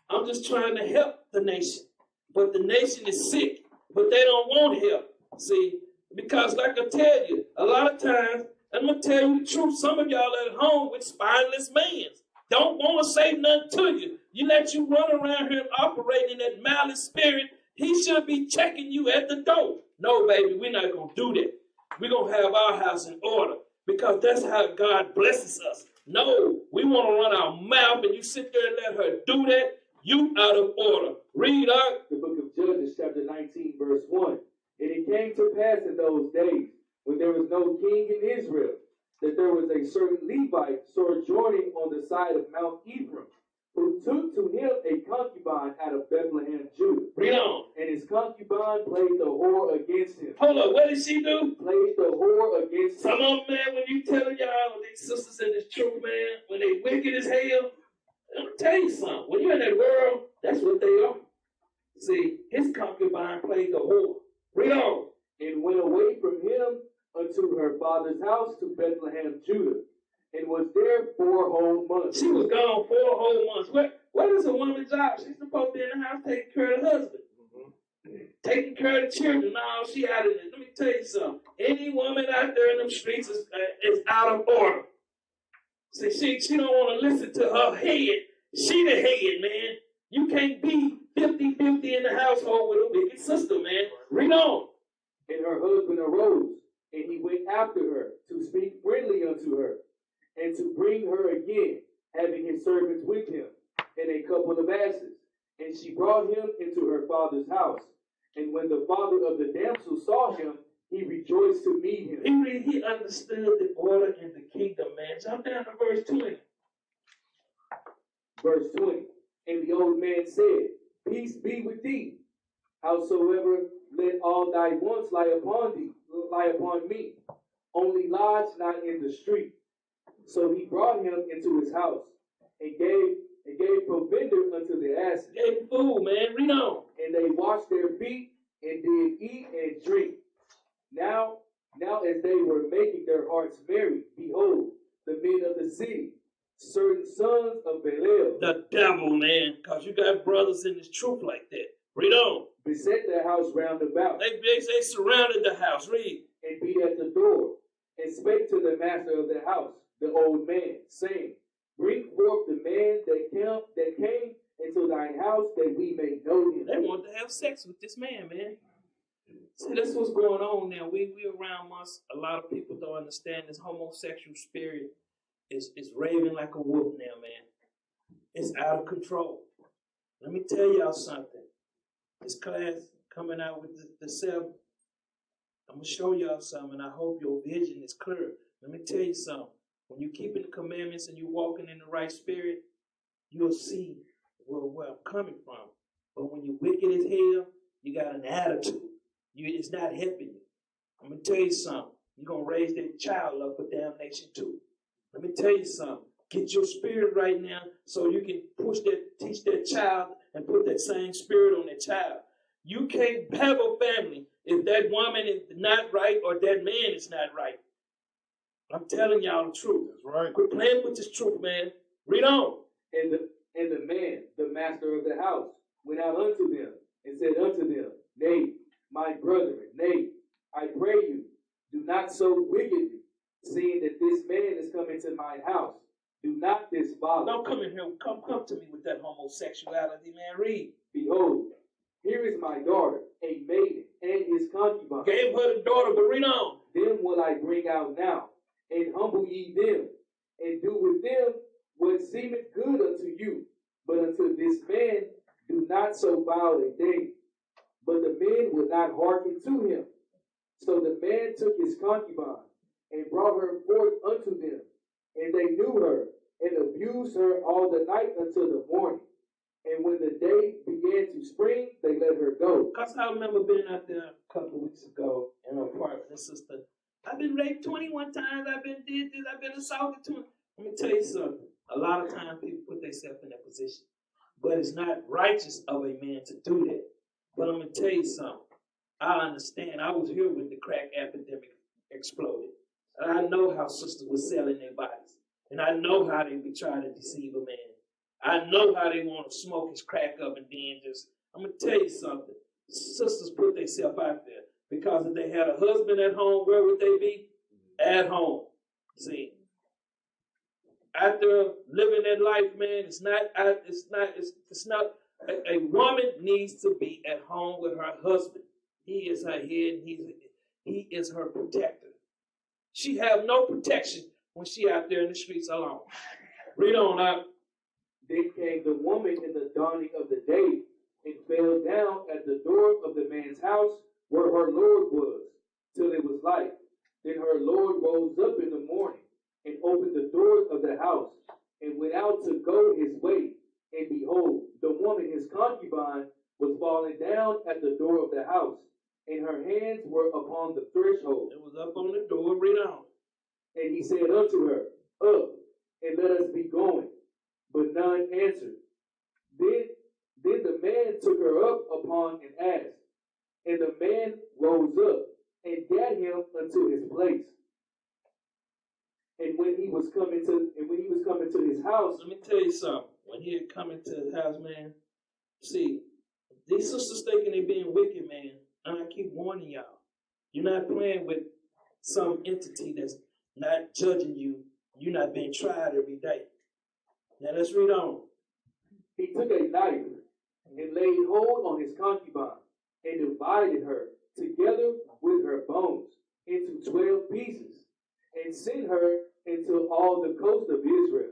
I'm just trying to help the nation. But the nation is sick. But they don't want help. See? Because like I tell you, a lot of times, I'm going to tell you the truth, some of y'all at home with spineless mans don't want to say nothing to you. You let you run around here and operate in that malice spirit, he should be checking you at the door. No, baby, we're not going to do that. We're going to have our house in order because that's how God blesses us. No, we want to run our mouth and you sit there and let her do that. You out of order. Read out. The book of Judges, chapter 19, verse 1. And it came to pass in those days, when there was no king in Israel, that there was a certain Levite sojourning on the side of Mount Ephraim, who took to him a concubine out of Bethlehem, Judah. Read on. And his concubine played the whore against him. Hold up, what did she do? Played the whore against him. Some of them, man, when you telling y'all, these sisters in this truth, man, when they wicked as hell, I'm going to tell you something. When you're in that world, that's what they are. See, his concubine played the whore. Read on. And went away from him unto her father's house to Bethlehem, Judah, and was there 4 whole months. She was gone 4 whole months. What is a woman's job? She's supposed to be in the house taking care of the husband. Taking care of the children. No, she out of it. Let me tell you something. Any woman out there in them streets is out of order. See, she don't want to listen to her head. She the head, man. You can't be 50-50 in the household with a wicked sister, man. Read on. And her husband arose, and he went after her to speak friendly unto her, and to bring her again, having his servants with him, and a couple of asses. And she brought him into her father's house. And when the father of the damsel saw him, he rejoiced to meet him. He understood the order in the kingdom, man. Jump down to verse 20. Verse 20. And the old man said, Peace be with thee. Howsoever, let all thy wants lie upon me. Only lodge not in the street. So he brought him into his house, and gave provender unto the asses. Gave food, man. Read on. And they washed their feet, and did eat and drink. Now as they were making their hearts merry, behold, the men of the city, certain sons of Belial, The devil, man. Because you got brothers in this truth like that. Read on. beset the house round about, They surrounded the house. Read. and beat at the door, and spake to the master of the house, the old man, saying, Bring forth the man that came into thine house, that we may know him. They wanted to have sex with this man, man. See, that's what's going on now. We around us. A lot of people don't understand this homosexual spirit is raving like a wolf now, man. It's out of control. Let me tell y'all something. This class coming out with the 7, I'm going to show y'all something, and I hope your vision is clear. Let me tell you something. When you're keeping the commandments and you're walking in the right spirit, you'll see where I'm coming from. But when you're wicked as hell, you got an attitude. It's not helping you. I'm going to tell you something. You're going to raise that child up for damnation too. Let me tell you something. Get your spirit right now so you can teach that child and put that same spirit on that child. You can't have a family if that woman is not right or that man is not right. I'm telling y'all the truth. That's right. Quit playing with this truth, man. Read on. And the man, the master of the house, went out unto them, and said unto them, Nay, my brethren, nay, I pray you, do not so wickedly, seeing that this man is come into my house. Do not this bother. Don't come in here. Come to me with that homosexuality, man. Read. Behold, here is my daughter, a maiden, and his concubine. Gave her the daughter, but read on. Them will I bring out now, and humble ye them, and do with them what seemeth good unto you. But unto this man do not so vile a thing. But the men would not hearken to him. So the man took his concubine, and brought her forth unto them. And they knew her, and abused her all the night until the morning. And when the day began to spring, they let her go. Because I remember being out there a couple of weeks ago in an apartment, and sister, I've been raped 21 times, I've been did this, I've been assaulted 20. Let me tell you something. A lot of times people put themselves in that position. But it's not righteous of a man to do that. But I'm going to tell you something. I understand. I was here when the crack epidemic exploded. And I know how sisters were selling their bodies. And I know how they be trying to deceive a man. I know how they want to smoke his crack up and then just, I'm going to tell you something. Sisters put themselves out there because if they had a husband at home, where would they be? At home. See, after living that life, man, it's not. A woman needs to be at home with her husband. He is her head. He is her protector. She have no protection when she out there in the streets alone. Read on up. Then came the woman in the dawning of the day, and fell down at the door of the man's house where her Lord was, till it was light. Then her Lord rose up in the morning, and opened the doors of the house, and went out to go his way. And behold, the woman, his concubine, was fallen down at the door of the house, and her hands were upon the threshold. It was up on the door. Read on. And he said unto her, Up, and let us be going. But none answered. Then the man took her up upon an ass, and the man rose up, and gat him unto his place. And when he was come into house. Let me tell you something. When he had come into his house, man, see, these sisters thinking they being wicked, man. And I keep warning y'all. You're not playing with some entity that's not judging you. You're not being tried every day. Now let's read on. He took a knife and laid hold on his concubine and divided her together with her bones into 12 pieces and sent her into all the coast of Israel.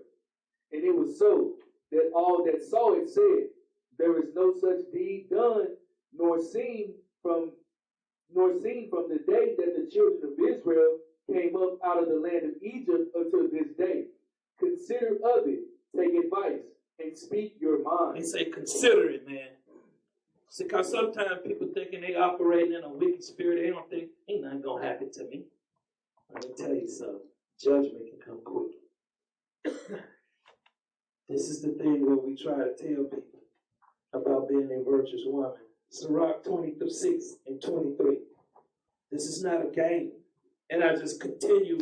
And it was so that all that saw it said, there is no such deed done, nor seen from the day that the children of Israel came up out of the land of Egypt until this day. Consider of it, take advice, and speak your mind. They say consider it, man. See, because sometimes people thinking they operating in a wicked spirit, they don't think, ain't nothing going to happen to me. Let me tell you something. Judgment can come quick. This is the thing where we try to tell people about being a virtuous woman. Sirach 26 and 23. This is not a game. And I just continue,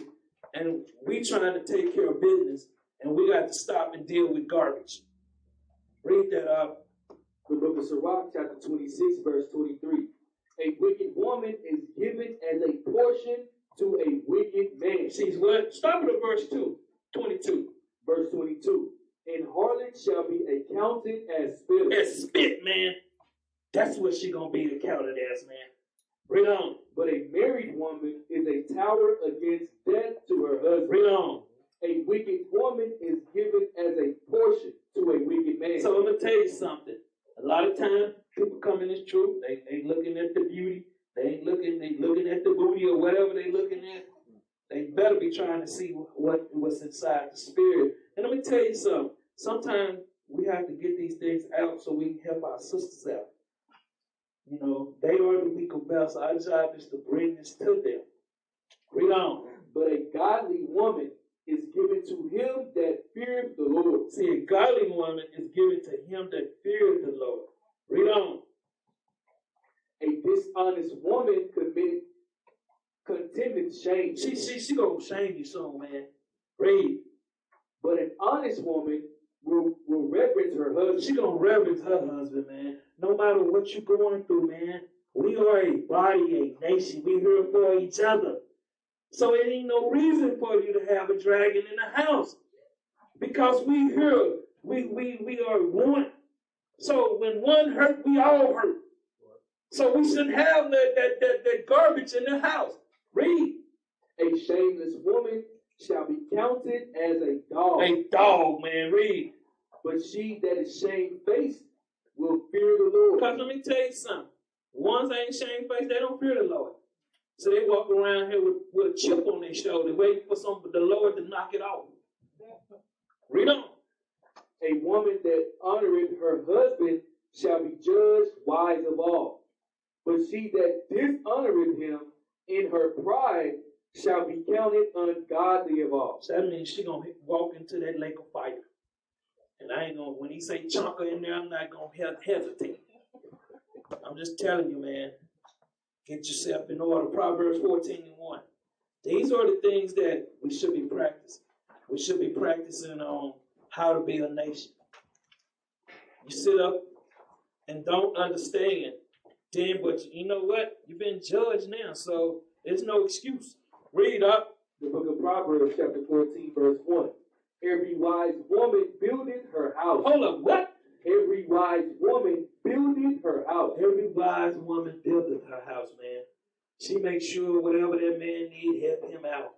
and we trying to take care of business, and we got to stop and deal with garbage. Read that up. The book of Sirach, chapter 26, verse 23. A wicked woman is given as a portion to a wicked man. See what? Stop at verse 22. Verse 22. And harlot shall be accounted as spit. As spit, man. That's what she gonna be accounted as, man. Read on. But a married woman is a tower against death to her husband. Read on. A wicked woman is given as a portion to a wicked man. So I'm gonna tell you something. A lot of times people come in this truth, they looking at the beauty, they looking at the booty or whatever they looking at. They better be trying to see what's inside the spirit. And let me tell you something. Sometimes we have to get these things out so we can help our sisters out. You know, they are the weaker vessel. Our job is to bring this to them. Read on. But a godly woman is given to him that feareth the Lord. See, a godly woman is given to him that feareth the Lord. Read on. A dishonest woman contendeth shame. She gonna shame you soon, man. Read. But an honest woman will reverence her husband. She gonna reverence her husband, man. No matter what you're going through, man. We are a body, a nation. We here for each other. So it ain't no reason for you to have a dragon in the house. Because we here, we are one. So when one hurt, we all hurt. So we shouldn't have that garbage in the house. Read. A shameless woman shall be counted as a dog. A dog, man. Read. But she that is shamefaced will fear the Lord. Because let me tell you something. Ones that ain't shamefaced, they don't fear the Lord. So they walk around here with a chip on their shoulder, waiting for the Lord to knock it off. Read on. A woman that honoreth her husband shall be judged wise of all. But she that dishonoreth him in her pride shall be counted ungodly of all. So that means she gonna walk into that lake of fire. And I ain't gonna, when he say chunk her in there, I'm not gonna hesitate. I'm just telling you, man. Get yourself in order. Proverbs 14:1. These are the things that we should be practicing. We should be practicing on how to be a nation. You sit up and don't understand, then, but you know what? You've been judged now, so there's no excuse. Read up. The book of Proverbs, chapter 14, verse 1. Every wise woman buildeth her house. Hold up, what? Every wise woman buildeth her house. Every wise woman buildeth her house, man. She makes sure whatever that man need, help him out.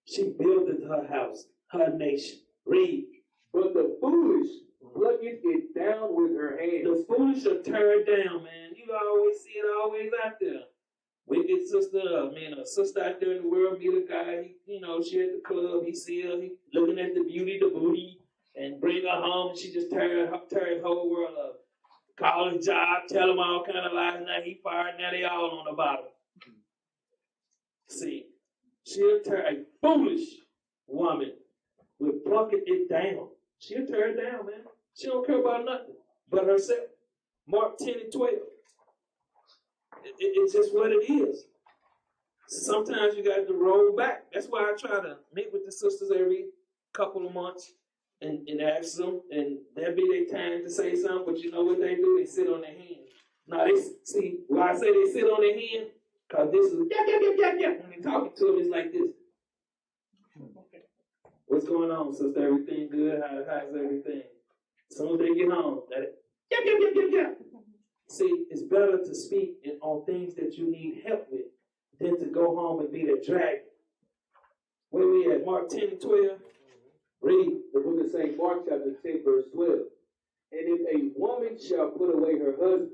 She buildeth her house, her nation. Read. But the foolish plucketh it down with her hands. The foolish are tear it down, man. You always see it always out there. Wicked sister, a sister out there in the world meet a guy, she at the club, he see her, he looking at the beauty, the booty, and bring her home, and she just tear his whole world up. Call his job, tell him all kind of lies, now he fired, now they all on the bottom. See, she'll tear a foolish woman with plucking it down. She'll tear it down, man. She don't care about nothing but herself. Mark 10:12. It's just what it is. Sometimes you got to roll back. That's why I try to meet with the sisters every couple of months and ask them, and that'll be their time to say something. But you know what they do? They sit on their hands. Now they see why I say they sit on their hand, cause this is when they talking to them, it's like this. What's going on, sister? Everything good? How's everything? As soon as they get home, that See, it's better to speak on things that you need help with than to go home and be the dragon. Where we at? Mark 10 and 12. Read. The book of St. Mark, chapter 10, verse 12. And if a woman shall put away her husband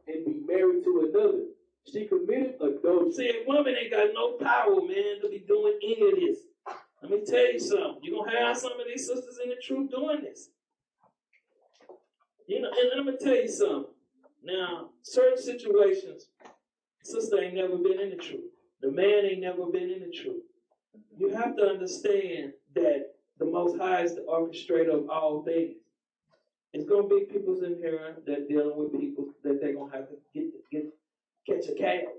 and be married to another, she committed adultery. See, a woman ain't got no power, man, to be doing any of this. Let me tell you something. You're going to have some of these sisters in the truth doing this. You know, and I'm going to tell you something. Now, certain situations, sister ain't never been in the truth. The man ain't never been in the truth. You have to understand that the Most High is the orchestrator of all things. It's going to be people in here that dealing with people that they're going to have to catch a cab.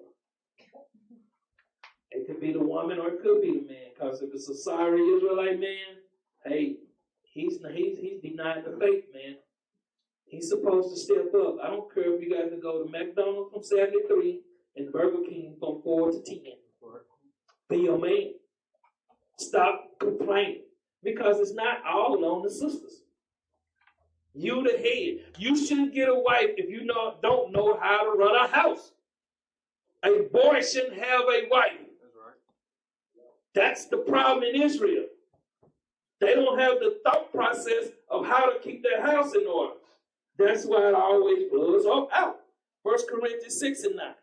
It could be the woman or it could be the man. Because if it's a sorry Israelite man, hey, he's denied the faith, man. He's supposed to step up. I don't care if you got to go to McDonald's from 7 to 3 and Burger King from 4 to 10. Be your man. Stop complaining. Because it's not all on the sisters. You the head. You shouldn't get a wife if you don't know how to run a house. A boy shouldn't have a wife. That's right. That's the problem in Israel. They don't have the thought process of how to keep their house in order. That's why it always blows out. 1 Corinthians 6 and 9.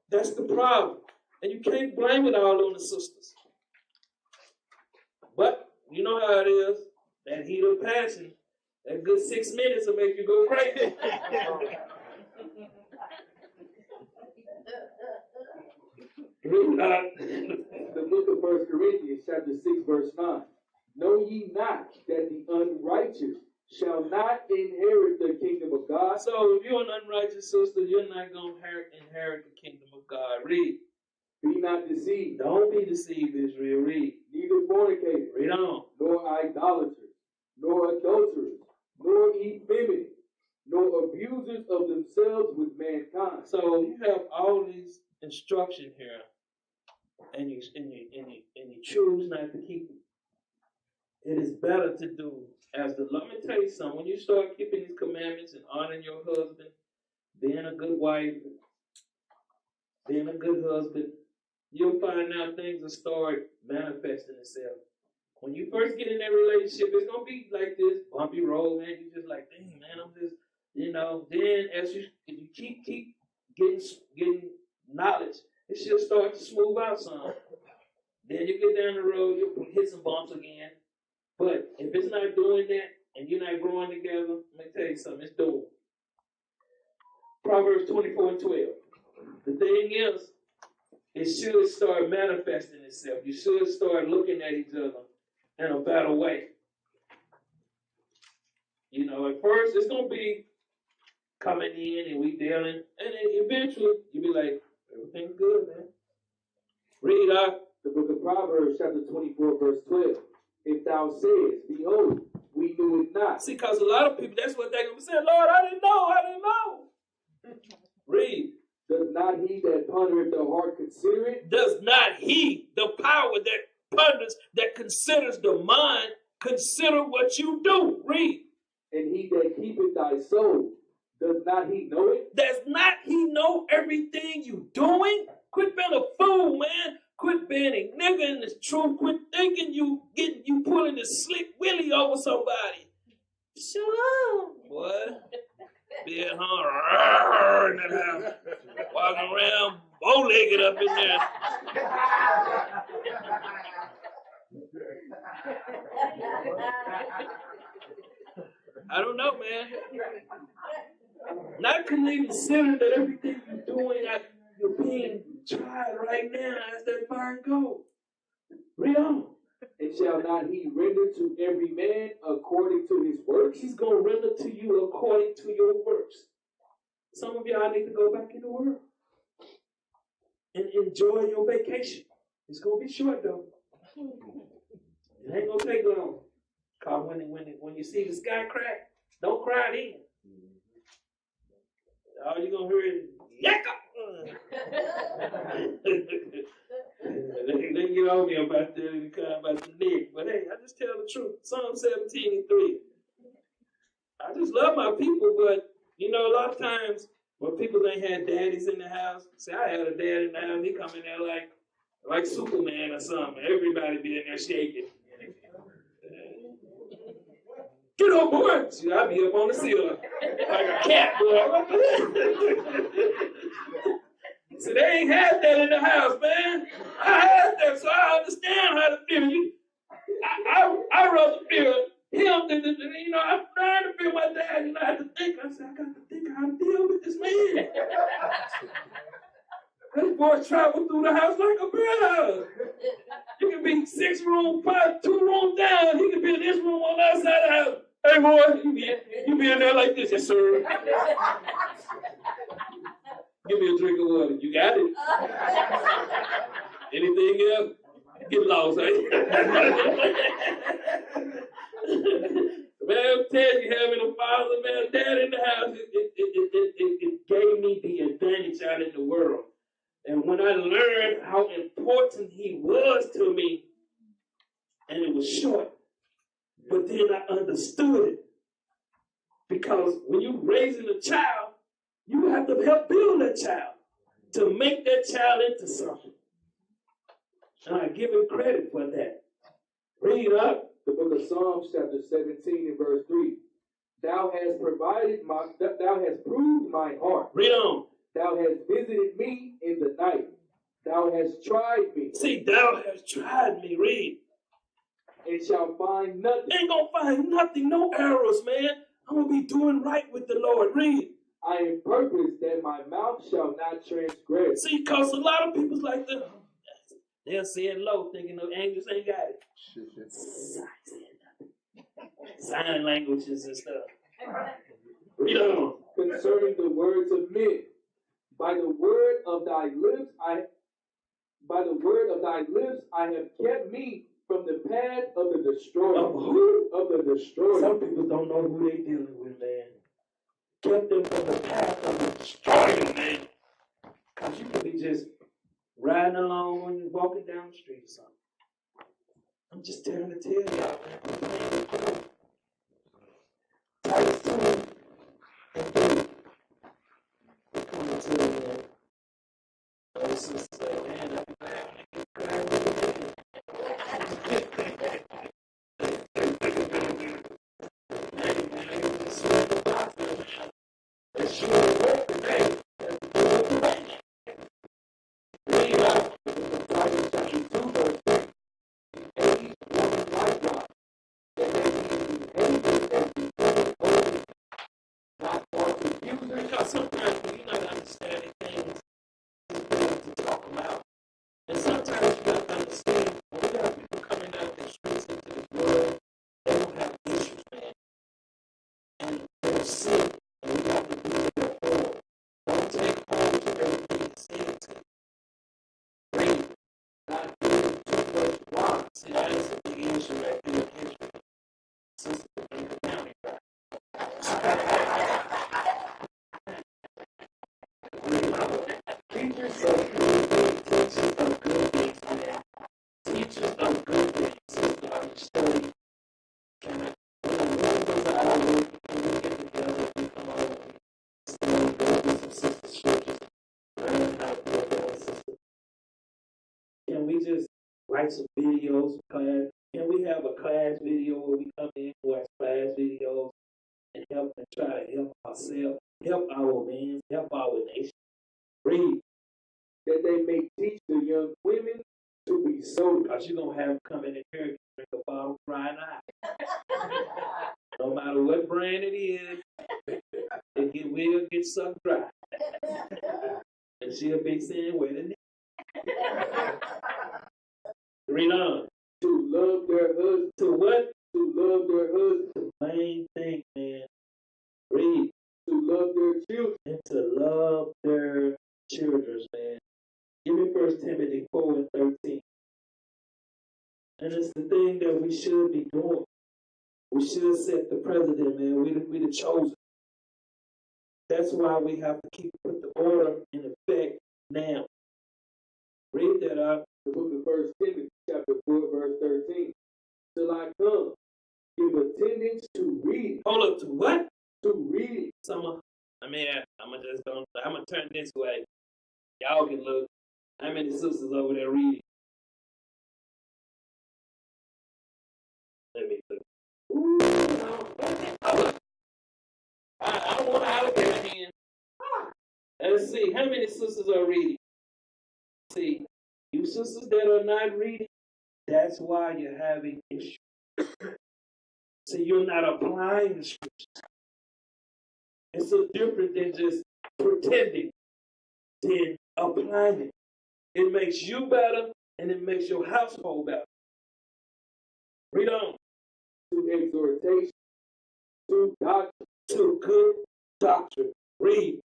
That's the problem. And you can't blame it all on the sisters. But you know how it is. That heat of passion, that good 6 minutes will make you go crazy. The book of 1 Corinthians, chapter 6, verse 9. Know ye not that the unrighteous shall not inherit the kingdom of God? So if you're an unrighteous sister, you're not going to inherit the kingdom of God. Read. Be not deceived. Don't be deceived, Israel. Read. Neither fornicators, Read on. nor idolaters, nor adulterers, nor effeminate, nor abusers of themselves with mankind. So you have all these instruction here, and you choose not to keep them. It is better to do as the. Let me tell you something. When you start keeping these commandments and honoring your husband, being a good wife, being a good husband, you'll find out things will start manifesting itself. When you first get in that relationship, it's gonna be like this bumpy road, man. You just like, dang, man, I'm just, Then as you keep getting knowledge, it should start to smooth out some. Then you get down the road, you'll hit some bumps again. But if it's not doing that and you're not growing together, let me tell you something, it's doing. Proverbs 24 and 12. The thing is, it should start manifesting itself. You should start looking at each other in a better way. At first it's going to be coming in and we dealing, and then eventually you'll be like, everything's good, man. Read out. The book of Proverbs, chapter 24, verse 12. If thou sayest, behold, we knew it not. See, because a lot of people, that's what they're going to say, Lord, I didn't know. Read. Does not he that pondereth the heart consider it? Does not he, the power that ponders, that considers the mind, consider what you do? Read. And he that keepeth thy soul, does not he know it? Does not he know everything you doing? Quit being a fool, man. Quit being a nigga in this truth. Quit thinking you pulling the slick willy over somebody. Shut up, boy. Be at home, walking around bow-legged up in there. I don't know, man. Not consider that everything you're doing, you're being tried right now as that fire goes. Read on. And shall not he render to every man according to his works? He's going to render to you according to your works. Some of y'all need to go back in the world and enjoy your vacation. It's going to be short, though. you see the sky crack, don't cry then. All you're going to hear is, yakka! They get on me about that and cry about the neck. But hey, I just tell the truth. Psalm 17:3. I just love my people, but you know, a lot of times when people ain't had daddies in the house, say I had a dad in the house, he come in there like Superman or something. Everybody be in there shaking. Get on board! See, I be up on the ceiling like a cat, boy. So they ain't had that in the house, man. I had that, so I understand how to feel. I rather feel him than you know. I'm trying to feel my dad. You know, I have to think. I said, I got to think how to deal with this man. This boy traveled through the house like a bird. You can be 6 rooms, 2 rooms down. He can be in this room on the other side of the house. Hey, boy, you be in there like this, yes, sir. Give me a drink of water. You got it. Anything else? Get lost, eh? Man, I'm telling you, having a father, man, dad in the house, it gave me the advantage out in the world. And when I learned how important he was to me, and it was short, but then I understood it. Because when you're raising a child, you have to help build that child to make that child into something. And I give him credit for that. Read up. The book of Psalms, chapter 17 and verse 3. Thou hast proved my heart. Read on. Thou hast visited me in the night. Thou hast tried me. See, thou hast tried me. Read. And shall find nothing. Ain't gonna find nothing, no errors, man. I'm gonna be doing right with the Lord. Read. I am purposed that my mouth shall not transgress. See, because a lot of people's like that. They'll say it low, thinking the angels ain't got it. Sign languages and stuff. Read on. Concerning the words of men, by the word of thy lips I have kept me from the path of the destroyer. Of who? Of the destroyer. Some people don't know who they dealing with, man. Kept them from the path of the destroyer, man. Because you could be just riding along when you're walking down the street or something. I'm just trying to tell y'all, man. Titus 2 and 3. We're coming to the end. Oh, sister, man, I'm glad when I get crying with you. Hey, man, you just swear the box, man. It's sure work today. Read out. Titus chapter 2, verse 3. A woman likewise, that they be behavers and be holy, not for confusers. Because sometimes when you're not understanding things, it's good to talk about. And sometimes you have to understand when we got people coming out the streets into this world, they don't have issues, man. And they're sick, and we have to do their whole. Don't take hold of everything said to you. Read. Not doing too much wrong. See, that is a big issue right there. Sister in the county. Teachers of good things. Teachers of good things, man. Teachers of good things. Sister, I'm studying. When the moon goes out of work, when we get together, we come over, we still go with some sister scriptures. Learn how to do that, sister. Can we just write some videos for class? Can we have a class video where we come in, watch class videos, and help and try to help ourselves, help our men, help our nation? Read. That they may teach the young women to be sober. Because you're going to have them come in here and drink a bottle crying out. No matter what brand it is, it will get sucked dry. And she'll be saying, wait a minute. Read on. To love their husbands. To what? To love their husbands. The main thing, man. Read. To love their children. And to love their children, man. Give me 1 Timothy 4 and 13. And it's the thing that we should be doing. We should have set the president, man. We the chosen. That's why we have to put the order in effect now. Read that up. The book of 1 Timothy, chapter 4, verse 13. Till I come, give attendance to reading. Hold up to what? To reading. I'm gonna turn this way. Y'all can look. How many sisters over there reading? Let me look. Ooh, I don't want to have a hand. Let's see. How many sisters are reading? See, you sisters that are not reading, that's why you're having issues. See, you're not applying the scriptures. It's so different than just pretending, than applying it. It makes you better and it makes your household better. Read on. To exhortation, to doctrine, To good doctrine. Read.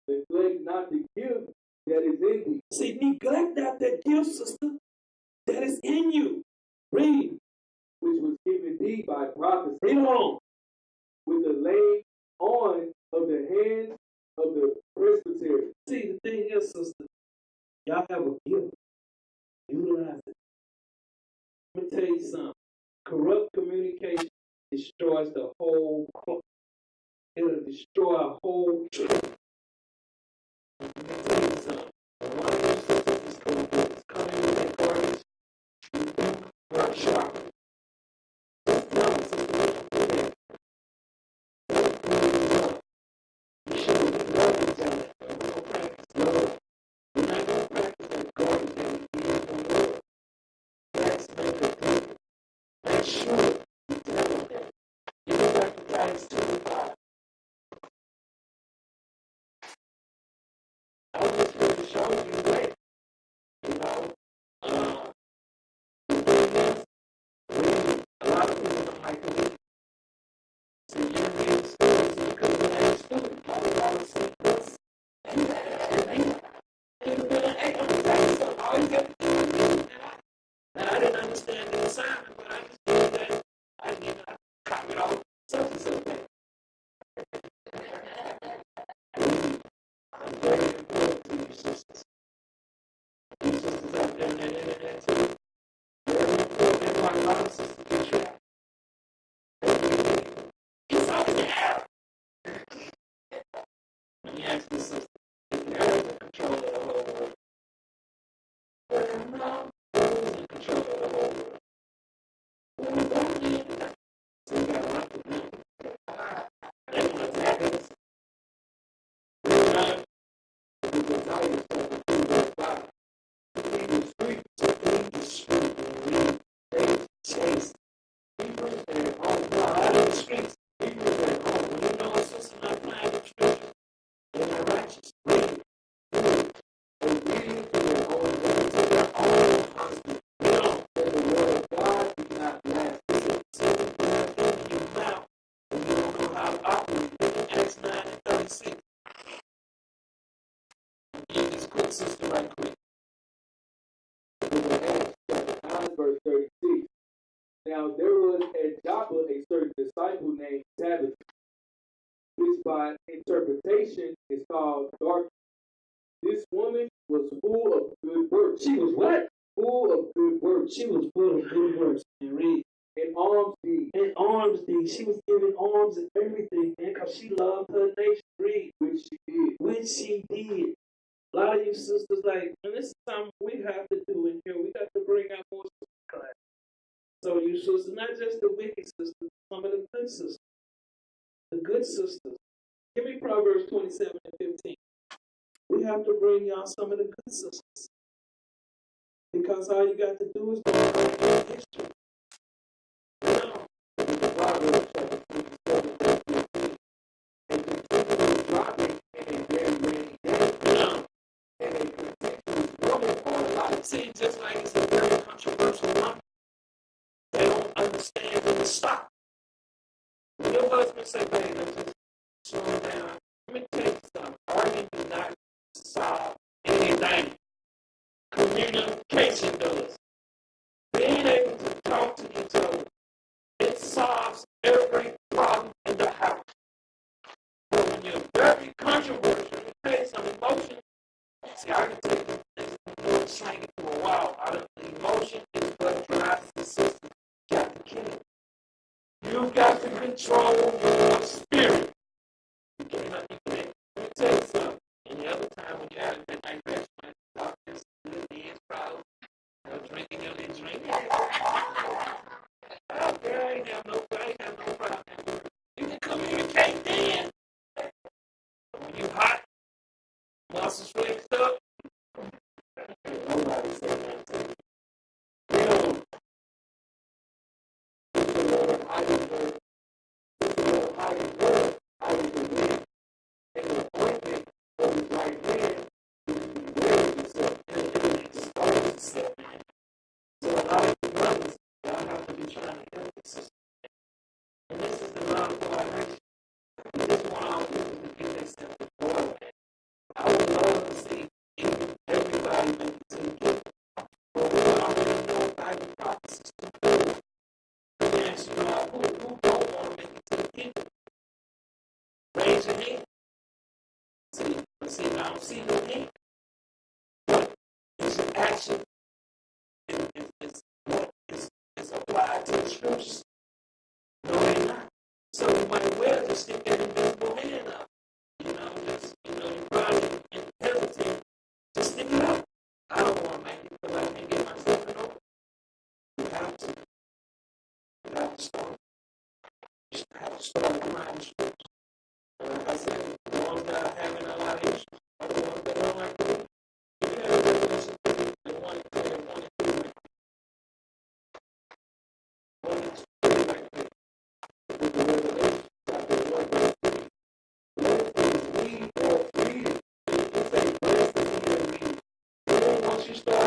neglect not the gift that is in thee. See, neglect not that gift, sister, that is in you. Read. Which was given thee by prophecy. Read on. With the laying on of the hands of the presbytery. See, the thing is, sister, y'all have a gift. Utilize it. Let me tell you something. Corrupt communication destroys the whole book. It'll destroy a whole trip. Let me tell you something. One of your sisters is going to come in with that garbage workshop. Just tell them, sister, we don't do that. Don't do it. You should be loving each other. We're going to practice love. We're not going to practice that garbage that we use from love. Let's make a deal. Make sure you tell them that. You don't have to practice 25. I was just going to show you that, you know, the thing is, reading, a lot of people don't like to read. So you read stories because when they student, probably want to see this. And you've been an eight. I'm going to tell you something. All you got to do is read. And I didn't understand the assignment, but I just did that. I didn't even copy it all. Such and such thing. I'm very important to you sisters. You sisters out there on that internet too. Very important. That's why a lot of sisters get trapped. It's over there. Let me ask this sister. If there is a control of the whole world, well, no, there is in control of the whole world. Well, we don't need it. So we got to run the room. They want to attack us. The desire is to do their body. To leave the street, and read. They chase. People that are out in the streets. People that are when you know a sister not playing the scripture, they're not righteous. Read it. They reading to their own ways, to their own husband. You know, That the word of God is not last. it's a simple word in your mouth when you don't know how to operate. Look at Acts 9:36. Give this quick sister right quick. The book of Acts, chapter 9, verse 36. Now there was at Joppa a certain disciple named Tabitha, which by interpretation is called Dorcas. This woman was full of good works. She was what? Full of good works She was full of good works. And read. and alms deeds, And arms deeds. She was giving arms and everything, man, because she loved her nation. Read. which she did. When she did. A lot of you sisters, like, and this is something we have to do in here. We got to bring out more sisters class. So you sisters, not just the wicked sisters, some of the good sisters. The good sisters. Give me Proverbs 27 and 15. We have to bring y'all some of the good sisters. Because all you got to do is go back in history. You know, The Proverbs chapter 27, verse 15. And continually dropping in a very rainy day, you know. and a contentious woman for a life. See, just like it's a very controversial one, they don't understand when to stop. When your husband say, babe, let's just slow down. Let me tell you something. Arguing do not solve anything. Communication does. Being able to talk to each other, it solves control your spirit. You cannot be connected. Let me tell you something. Any other time when you're at a midnight restaurant, doctors, Indians, problems, drinking your little drink. Out there, I ain't have no problem. You can communicate then. When you hot, muscles flexed up, nobody said that to you. Yo, it's a little Heidelberg. It's a little Heidelberg. I was the win. And the appointment was right there. You can wear yourself and you can expose yourself. So a lot of the brothers, y'all have to be trying to help the system. And this is the love for our nation. We just want our people to get themselves before. I would love to see everybody make it to the kingdom. But we already know Bible prophecies to do. Let me ask you all, who don't want to make it to the kingdom? Raise your hand. See, I don't see your hand. But is your action is applied to the scriptures? No, they're not. So you might well just stick that invisible hand up. You probably hesitate to stick it out. I don't want to make it because I can't get myself in order. You have to. You have to start. You have to start applying the scriptures. And like I said, the ones that are having a lot of issues are the ones that don't like to read. You have Revelation 3, the 1 and 2, and 1 and 3. 1 and 2 like that. With the Revelation chapter 1 verse 3. Blessed is he that readeth. It say, blessed is he that readeth. Then once you start